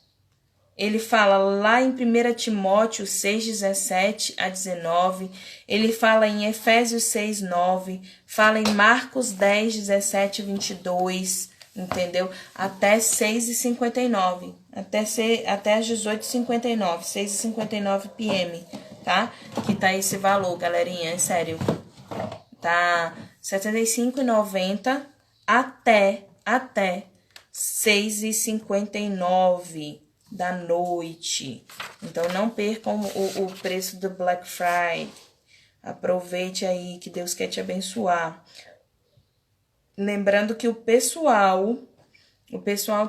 Ele fala lá em 1 Timóteo 6, 17-19. Ele fala em Efésios 6, 9. Fala em Marcos 10, 17 e 22. Entendeu? Até 6h59. Até às 18h59. 6h59 p.m. Tá? Que tá esse valor, galerinha. É sério. Tá R$ 75,90 até 6h59 da noite. Então não percam o preço do Black Friday. Aproveite aí, que Deus quer te abençoar. Lembrando que o pessoal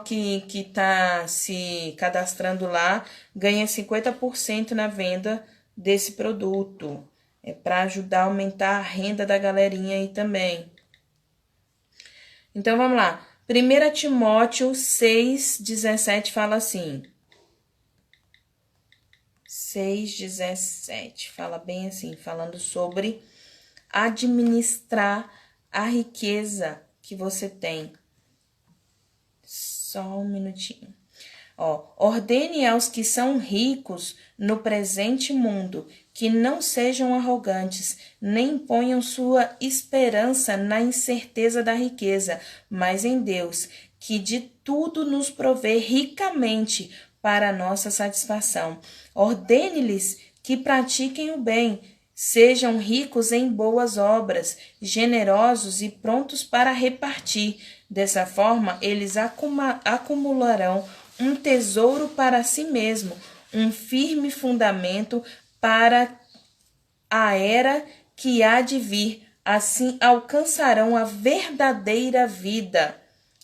que tá se cadastrando lá ganha 50% na venda desse produto. É para ajudar a aumentar a renda da galerinha aí também. Então vamos lá. 1 Timóteo 6,17 fala assim. 6,17 fala bem assim, falando sobre administrar a riqueza que você tem. Só um minutinho. Ordene aos que são ricos no presente mundo que não sejam arrogantes, nem ponham sua esperança na incerteza da riqueza, mas em Deus, que de tudo nos provê ricamente para a nossa satisfação. Ordene-lhes que pratiquem o bem, sejam ricos em boas obras, generosos e prontos para repartir. Dessa forma, eles acumularão um tesouro para si mesmo, um firme fundamento para a era que há de vir. Assim alcançarão a verdadeira vida.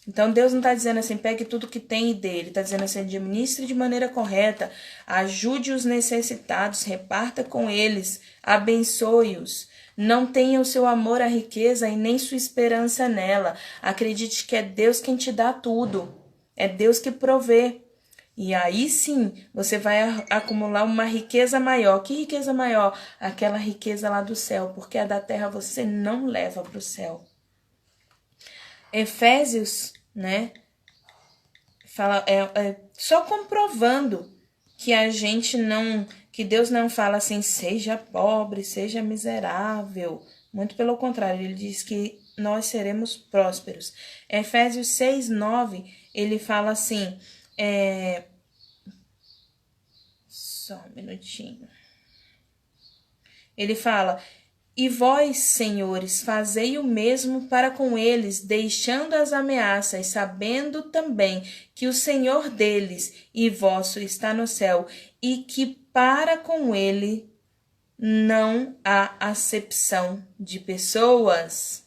Então Deus não está dizendo assim, pegue tudo que tem e dê. Ele está dizendo assim, administre de maneira correta, ajude os necessitados, reparta com eles, abençoe-os. Não tenha o seu amor à riqueza e nem sua esperança nela. Acredite que é Deus quem te dá tudo. É Deus que provê. E aí sim, você vai acumular uma riqueza maior. Que riqueza maior? Aquela riqueza lá do céu, porque a da terra você não leva para o céu. Efésios, né? Fala, só comprovando que a gente não, que Deus não fala assim, seja pobre, seja miserável. Muito pelo contrário, ele diz que nós seremos prósperos. Efésios 6, 9, ele fala assim, só um minutinho. Ele fala, e vós, senhores, fazei o mesmo para com eles, deixando as ameaças, sabendo também que o Senhor deles e vosso está no céu, e que para com ele não há acepção de pessoas.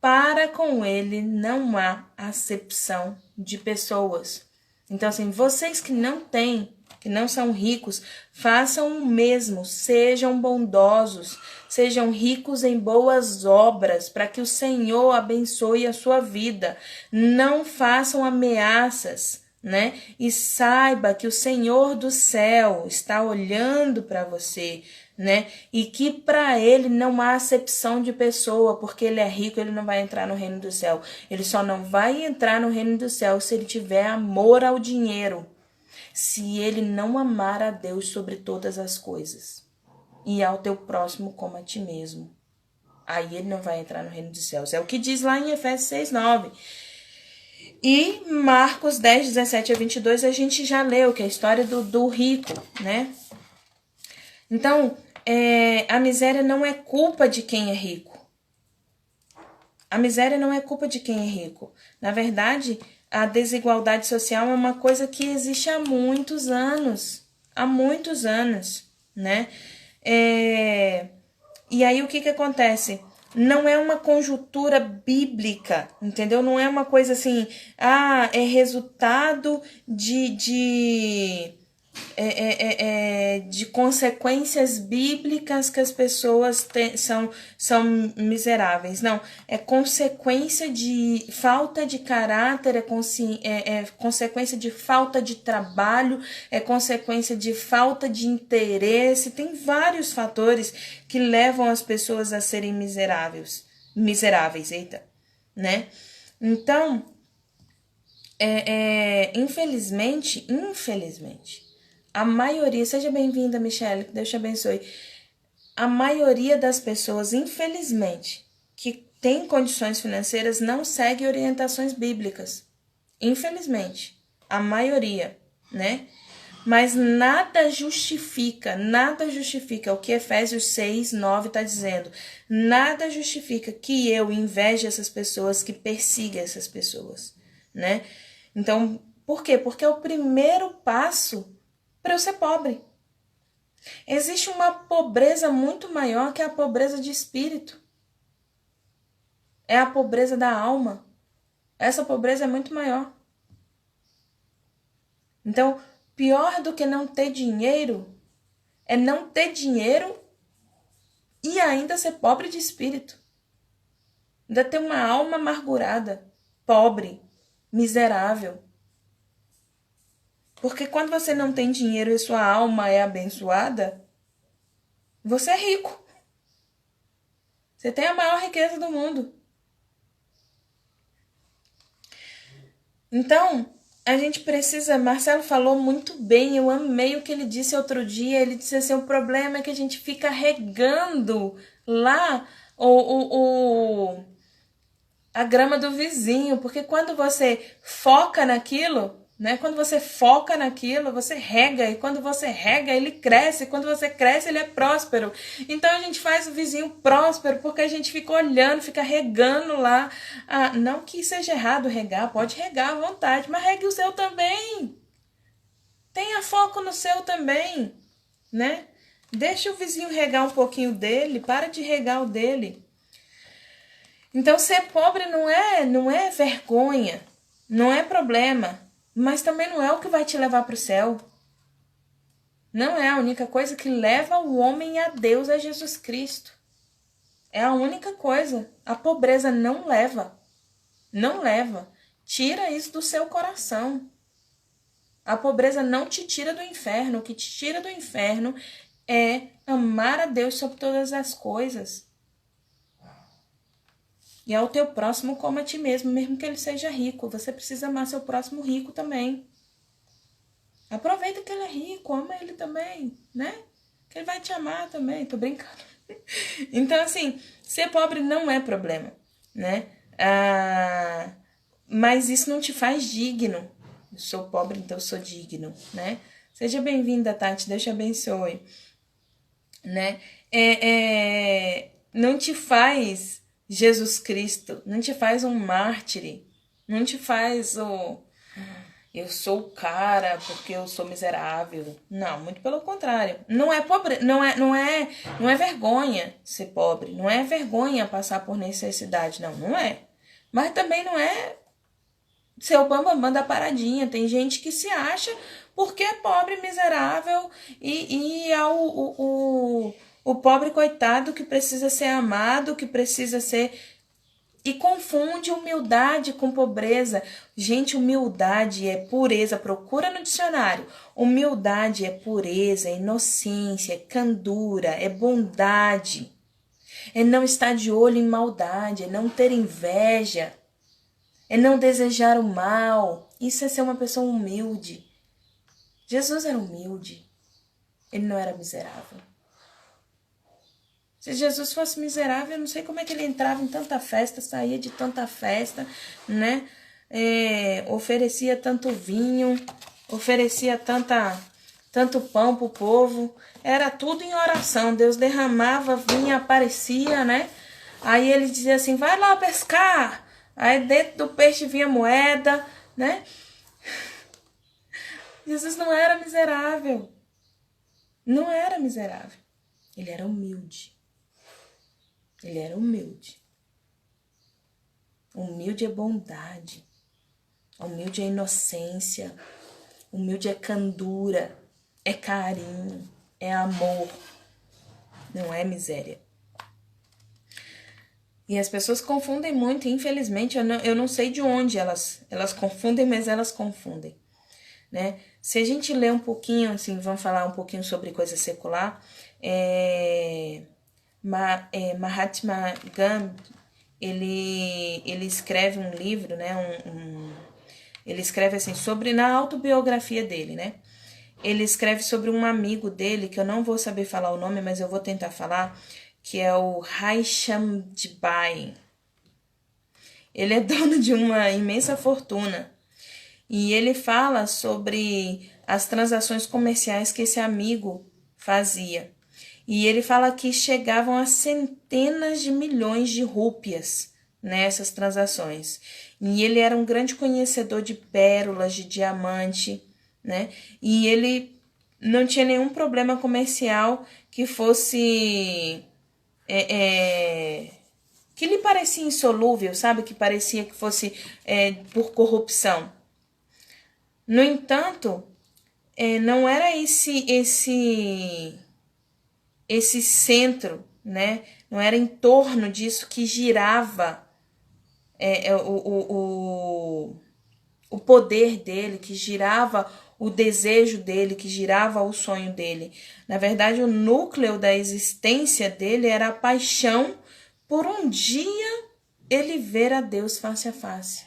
Para com ele não há acepção de pessoas. Então, assim, vocês que não têm, que não são ricos, façam o mesmo, sejam bondosos, sejam ricos em boas obras, para que o Senhor abençoe a sua vida. Não façam ameaças, né? E saiba que o Senhor do céu está olhando para você, né? E que para ele não há acepção de pessoa, porque ele é rico, ele não vai entrar no reino do céu. Ele só não vai entrar no reino do céu se ele tiver amor ao dinheiro, se ele não amar a Deus sobre todas as coisas e ao teu próximo como a ti mesmo. Aí ele não vai entrar no reino dos céus. É o que diz lá em Efésios 6:9. E Marcos 10:17-22 a gente já leu, que é a história do rico, né? Então, a miséria não é culpa de quem é rico. A miséria não é culpa de quem é rico. Na verdade, a desigualdade social é uma coisa que existe há muitos anos. Há muitos anos, né? E aí o que acontece? Não é uma conjuntura bíblica, entendeu? Não é uma coisa assim, é resultado de consequências bíblicas que as pessoas são miseráveis. Não, é consequência de falta de caráter, é consequência de falta de trabalho, é consequência de falta de interesse. Tem vários fatores que levam as pessoas a serem miseráveis, né? Então, infelizmente, a maioria, seja bem-vinda, Michelle, que Deus te abençoe. A maioria das pessoas, infelizmente, que tem condições financeiras, não segue orientações bíblicas. Infelizmente, a maioria, né? Mas nada justifica o que Efésios 6:9 está dizendo. Nada justifica que eu inveje essas pessoas, que persiga essas pessoas, né? Então, por quê? Porque é o primeiro passo para eu ser pobre. Existe uma pobreza muito maior que a pobreza de espírito. É a pobreza da alma. Essa pobreza é muito maior. Então, pior do que não ter dinheiro é não ter dinheiro e ainda ser pobre de espírito. Ainda ter uma alma amargurada, pobre, miserável. Porque quando você não tem dinheiro e sua alma é abençoada, você é rico. Você tem a maior riqueza do mundo. Então, a gente precisa... Marcelo falou muito bem, eu amei o que ele disse outro dia. Ele disse assim, o problema é que a gente fica regando lá a grama do vizinho. Porque quando você foca naquilo... né? Quando você foca naquilo, você rega, e quando você rega, ele cresce, e quando você cresce, ele é próspero. Então a gente faz o vizinho próspero porque a gente fica olhando, fica regando lá. Não que seja errado regar, pode regar à vontade, mas regue o seu também. Tenha foco no seu também, né? Deixa o vizinho regar um pouquinho dele, para de regar o dele. Então ser pobre não é vergonha, não é problema. Mas também não é o que vai te levar para o céu. Não é a única coisa que leva o homem a Deus, é Jesus Cristo. É a única coisa. A pobreza não leva. Não leva. Tira isso do seu coração. A pobreza não te tira do inferno. O que te tira do inferno é amar a Deus sobre todas as coisas. E ao teu próximo como a ti mesmo, mesmo que ele seja rico. Você precisa amar seu próximo rico também. Aproveita que ele é rico, ama ele também, né? Que ele vai te amar também, tô brincando. Então, assim, ser pobre não é problema, né? Mas isso não te faz digno. Eu sou pobre, então eu sou digno, né? Seja bem-vinda, Tati, Deus te abençoe, né? Não te faz... Jesus Cristo, não te faz um mártir, não te faz eu sou o cara porque eu sou miserável. Não, muito pelo contrário. Não é pobre, não é vergonha ser pobre, não é vergonha passar por necessidade, não é. Mas também não é ser o bambambam da paradinha. Tem gente que se acha porque é pobre, miserável e é o pobre coitado que precisa ser amado, que precisa ser... E confunde humildade com pobreza. Gente, humildade é pureza. Procura no dicionário. Humildade é pureza, é inocência, é candura, é bondade. É não estar de olho em maldade, é não ter inveja, é não desejar o mal. Isso é ser uma pessoa humilde. Jesus era humilde. Ele não era miserável. Se Jesus fosse miserável, eu não sei como é que ele entrava em tanta festa, saía de tanta festa, né? Oferecia tanto vinho, oferecia tanto pão pro povo. Era tudo em oração. Deus derramava, vinha, aparecia, né? Aí ele dizia assim, vai lá pescar. Aí dentro do peixe vinha moeda, né? Jesus não era miserável. Não era miserável. Ele era humilde. Ele era humilde. Humilde é bondade. Humilde é inocência. Humilde é candura. É carinho. É amor. Não é miséria. E as pessoas confundem muito. Infelizmente, eu não sei de onde elas confundem, mas elas confundem. Né? Se a gente ler um pouquinho, assim, vamos falar um pouquinho sobre coisa secular, Mahatma Gandhi, ele escreve um livro, né, ele escreve assim, na autobiografia dele, né, ele escreve sobre um amigo dele, que eu não vou saber falar o nome, mas eu vou tentar falar, que é o Raishambai. Ele é dono de uma imensa fortuna, e ele fala sobre as transações comerciais que esse amigo fazia. E ele fala que chegavam a centenas de milhões de rúpias nessas transações. E ele era um grande conhecedor de pérolas, de diamante, né? E ele não tinha nenhum problema comercial que fosse... que lhe parecia insolúvel, sabe? Que parecia que fosse por corrupção. No entanto, não era esse centro, né? Não era em torno disso que girava o poder dele, que girava o desejo dele, que girava o sonho dele. Na verdade, o núcleo da existência dele era a paixão por um dia ele ver a Deus face a face.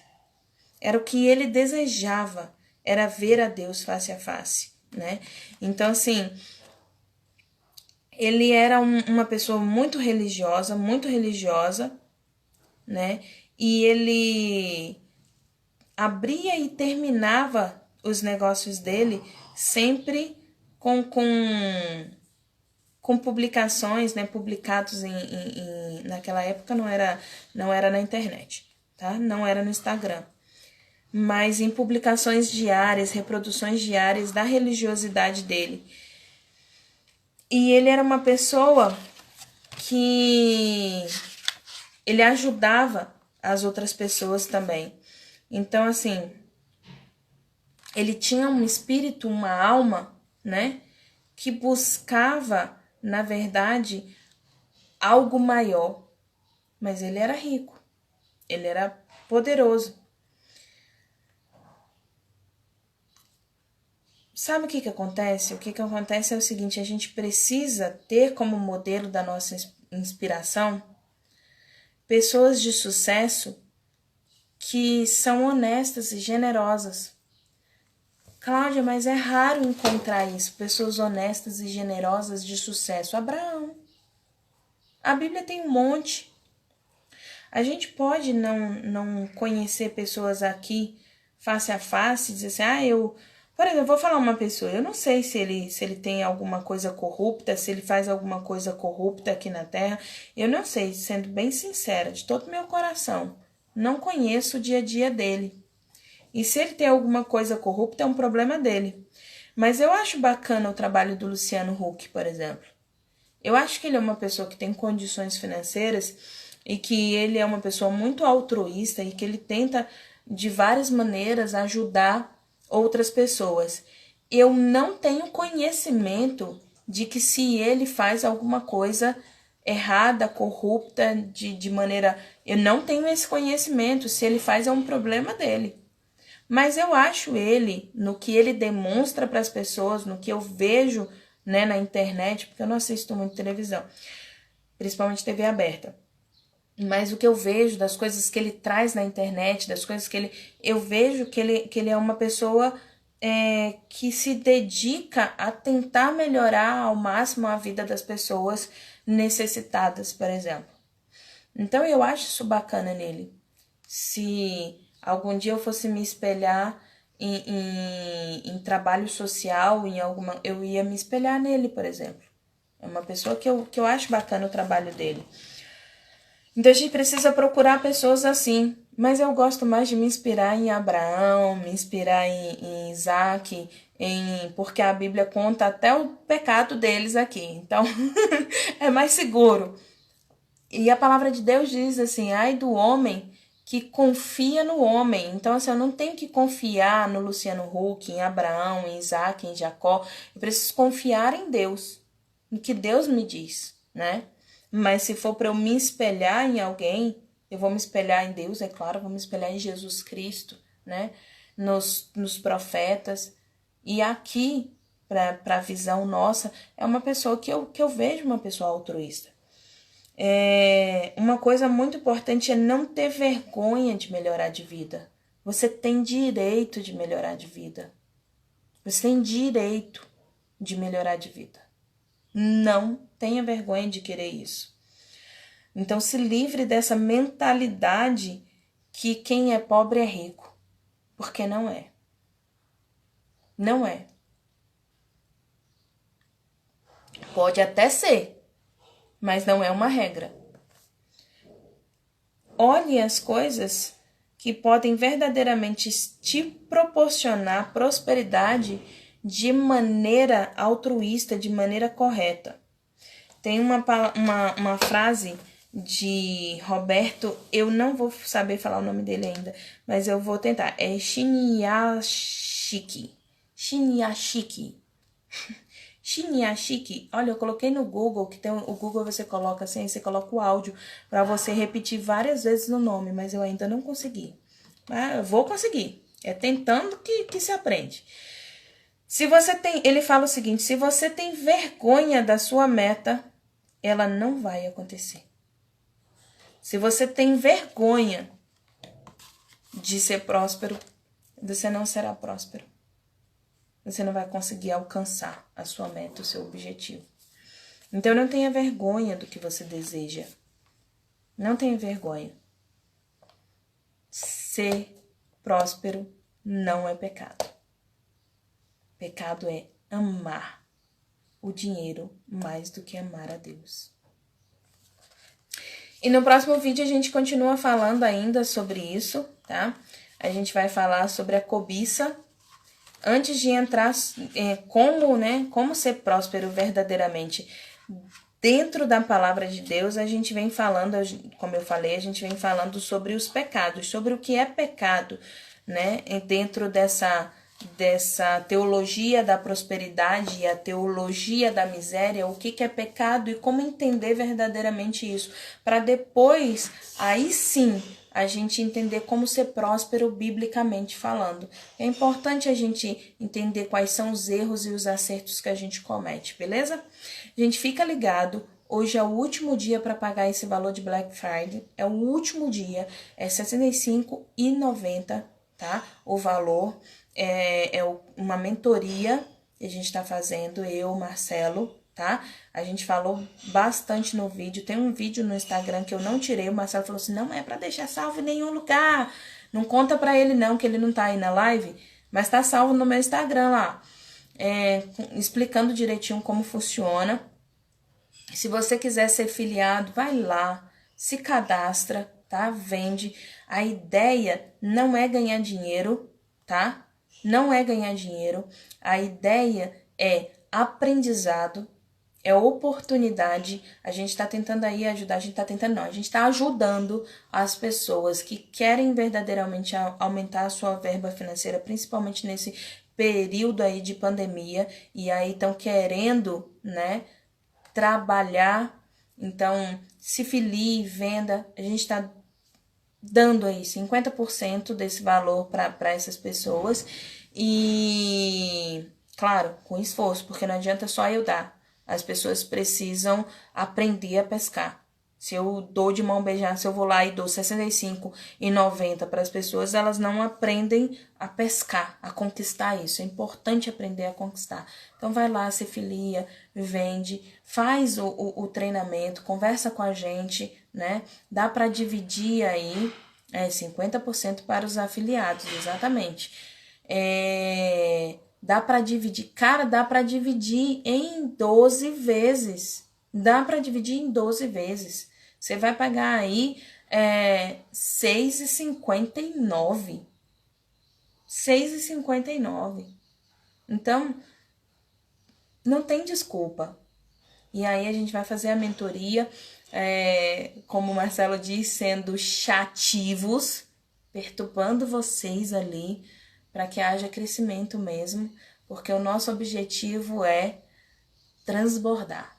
Era o que ele desejava, era ver a Deus face a face, né? Então, assim, ele era uma pessoa muito religiosa, né? E ele abria e terminava os negócios dele sempre com publicações, né? Publicados naquela época não era na internet, tá? Não era no Instagram. Mas em publicações diárias, reproduções diárias da religiosidade dele. E ele era uma pessoa que ele ajudava as outras pessoas também. Então, assim, ele tinha um espírito, uma alma, né? Que buscava, na verdade, algo maior. Mas ele era rico. Ele era poderoso. Sabe o que acontece? O que acontece é o seguinte, a gente precisa ter como modelo da nossa inspiração pessoas de sucesso que são honestas e generosas. Cláudia, mas é raro encontrar isso, pessoas honestas e generosas de sucesso. Abraão. A Bíblia tem um monte. A gente pode não conhecer pessoas aqui face a face e dizer assim, por exemplo, vou falar uma pessoa, eu não sei se ele tem alguma coisa corrupta, se ele faz alguma coisa corrupta aqui na Terra. Eu não sei, sendo bem sincera, de todo o meu coração. Não conheço o dia a dia dele. E se ele tem alguma coisa corrupta, é um problema dele. Mas eu acho bacana o trabalho do Luciano Huck, por exemplo. Eu acho que ele é uma pessoa que tem condições financeiras e que ele é uma pessoa muito altruísta e que ele tenta, de várias maneiras, ajudar outras pessoas. eu não tenho conhecimento de que se ele faz alguma coisa errada, corrupta, de maneira... Eu não tenho esse conhecimento. Se ele faz, é um problema dele. Mas eu acho ele, no que ele demonstra para as pessoas, no que eu vejo, né, na internet, porque eu não assisto muito televisão, principalmente TV aberta. Mas o que eu vejo das coisas que ele traz na internet, das coisas que ele... Eu vejo que ele é uma pessoa que se dedica a tentar melhorar ao máximo a vida das pessoas necessitadas, por exemplo. Então eu acho isso bacana nele. Se algum dia eu fosse me espelhar em trabalho social, eu ia me espelhar nele, por exemplo. É uma pessoa que eu acho bacana o trabalho dele. Então a gente precisa procurar pessoas assim. Mas eu gosto mais de me inspirar em Abraão, me inspirar em Isaac, porque a Bíblia conta até o pecado deles aqui. Então é mais seguro. E a palavra de Deus diz assim: ai do homem que confia no homem. Então, assim, eu não tenho que confiar no Luciano Huck, em Abraão, em Isaac, em Jacó. Eu preciso confiar em Deus, no que Deus me diz, né? Mas se for para eu me espelhar em alguém, eu vou me espelhar em Deus, é claro, eu vou me espelhar em Jesus Cristo, né? Nos profetas. E aqui, para a visão nossa, é uma pessoa que eu vejo uma pessoa altruísta. Uma coisa muito importante é não ter vergonha de melhorar de vida. Você tem direito de melhorar de vida. Você tem direito de melhorar de vida. Não tenha vergonha de querer isso. Então se livre dessa mentalidade que quem é pobre é rico. Porque não é. Não é. Pode até ser, mas não é uma regra. Olhe as coisas que podem verdadeiramente te proporcionar prosperidade de maneira altruísta, de maneira correta. Tem uma frase de Roberto, eu não vou saber falar o nome dele ainda, mas eu vou tentar. É Shinyashiki. Shinyashiki, olha, eu coloquei no Google, que tem o Google você coloca assim, você coloca o áudio para você repetir várias vezes o nome, mas eu ainda não consegui. Mas eu vou conseguir, é tentando que se aprende. Se você tem, ele fala o seguinte: se você tem vergonha da sua meta, ela não vai acontecer. Se você tem vergonha de ser próspero, você não será próspero. Você não vai conseguir alcançar a sua meta, o seu objetivo. Então, não tenha vergonha do que você deseja. Não tenha vergonha. Ser próspero não é pecado. Pecado é amar o dinheiro mais do que amar a Deus. E no próximo vídeo a gente continua falando ainda sobre isso, tá? A gente vai falar sobre a cobiça. Antes de entrar como ser próspero verdadeiramente dentro da palavra de Deus, a gente vem falando, como eu falei, a gente vem falando sobre os pecados, sobre o que é pecado, né? Dentro dessa teologia da prosperidade e a teologia da miséria, o que é pecado e como entender verdadeiramente isso, para depois, aí sim, a gente entender como ser próspero biblicamente falando. É importante a gente entender quais são os erros e os acertos que a gente comete, beleza? A gente fica ligado. Hoje é o último dia para pagar esse valor de Black Friday. É o último dia. É R$ 65,90, tá? O valor é uma mentoria que a gente está fazendo, eu, Marcelo, tá? A gente falou bastante no vídeo. Tem um vídeo no Instagram que eu não tirei. O Marcelo falou assim: não é para deixar salvo em nenhum lugar. Não conta para ele não, que ele não tá aí na live. Mas tá salvo no meu Instagram lá. Explicando direitinho como funciona. Se você quiser ser filiado, vai lá. Se cadastra, tá? Vende. A ideia não é ganhar dinheiro, tá? Não é ganhar dinheiro. A ideia é aprendizado. É oportunidade. A gente está tentando aí ajudar, a gente está ajudando as pessoas que querem verdadeiramente aumentar a sua verba financeira, principalmente nesse período aí de pandemia e aí estão querendo, né, trabalhar. Então, se filie, venda, a gente está dando aí 50% desse valor para essas pessoas e, claro, com esforço, porque não adianta só eu dar. As pessoas precisam aprender a pescar. Se eu dou de mão beijada, se eu vou lá e dou 65,90 para as pessoas, elas não aprendem a pescar, a conquistar isso. É importante aprender a conquistar. Então vai lá, se filia, vende, faz o treinamento, conversa com a gente, né? Dá para dividir aí 50% para os afiliados, exatamente. Dá para dividir, cara, dá para dividir em 12 vezes. Dá para dividir em 12 vezes. Você vai pagar aí R$6,59. R$6,59. Então, não tem desculpa. E aí a gente vai fazer a mentoria, como o Marcelo diz, sendo chativos, perturbando vocês ali, para que haja crescimento mesmo, porque o nosso objetivo é transbordar.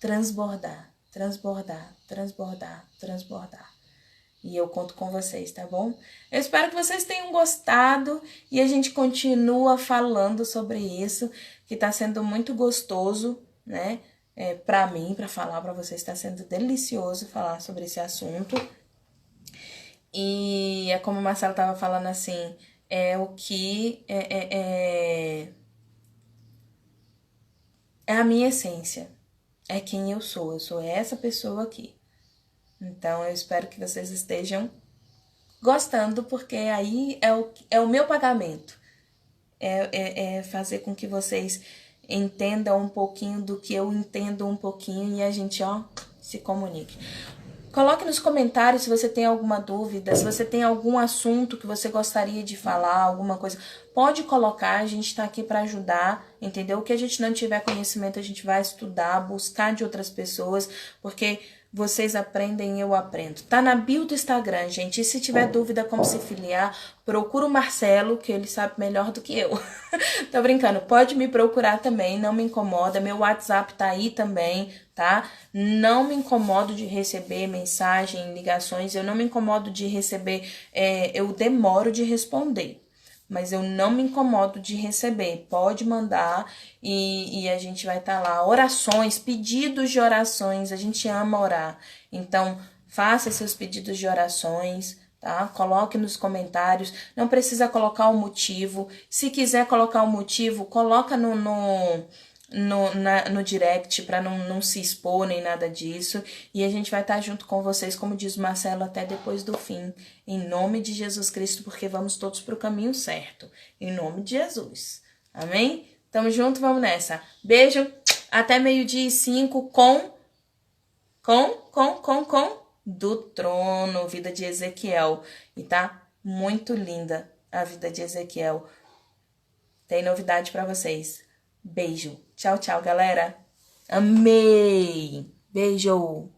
Transbordar, transbordar, transbordar, transbordar. E eu conto com vocês, tá bom? Eu espero que vocês tenham gostado e a gente continua falando sobre isso, que tá sendo muito gostoso, né? Pra mim, pra falar pra vocês, tá sendo delicioso falar sobre esse assunto. E é como o Marcelo tava falando assim, é a minha essência. É quem eu sou essa pessoa aqui. Então, eu espero que vocês estejam gostando, porque aí é o meu pagamento. É fazer com que vocês entendam um pouquinho do que eu entendo um pouquinho e a gente, se comunique. Coloque nos comentários se você tem alguma dúvida, se você tem algum assunto que você gostaria de falar, alguma coisa. Pode colocar, a gente tá aqui para ajudar, entendeu? O que a gente não tiver conhecimento, a gente vai estudar, buscar de outras pessoas, porque vocês aprendem, eu aprendo. Tá na bio do Instagram, gente. E se tiver dúvida como se filiar, procura o Marcelo, que ele sabe melhor do que eu. Tô brincando, pode me procurar também, não me incomoda. Meu WhatsApp tá aí também, tá? Não me incomodo de receber mensagem, ligações. Eu não me incomodo de receber, eu demoro de responder. Mas eu não me incomodo de receber. Pode mandar e a gente vai estar lá. Orações, pedidos de orações. A gente ama orar. Então, faça seus pedidos de orações, tá? Coloque nos comentários. Não precisa colocar o motivo. Se quiser colocar o motivo, coloca no direct para não se expor nem nada disso. E a gente vai estar junto com vocês, como diz o Marcelo, até depois do fim. Em nome de Jesus Cristo, porque vamos todos para o caminho certo. Em nome de Jesus. Amém? Tamo junto, vamos nessa. Beijo. Até 12:05 com do trono, vida de Ezequiel. E tá muito linda a vida de Ezequiel. Tem novidade para vocês. Beijo. Tchau, tchau, galera. Amei. Beijo.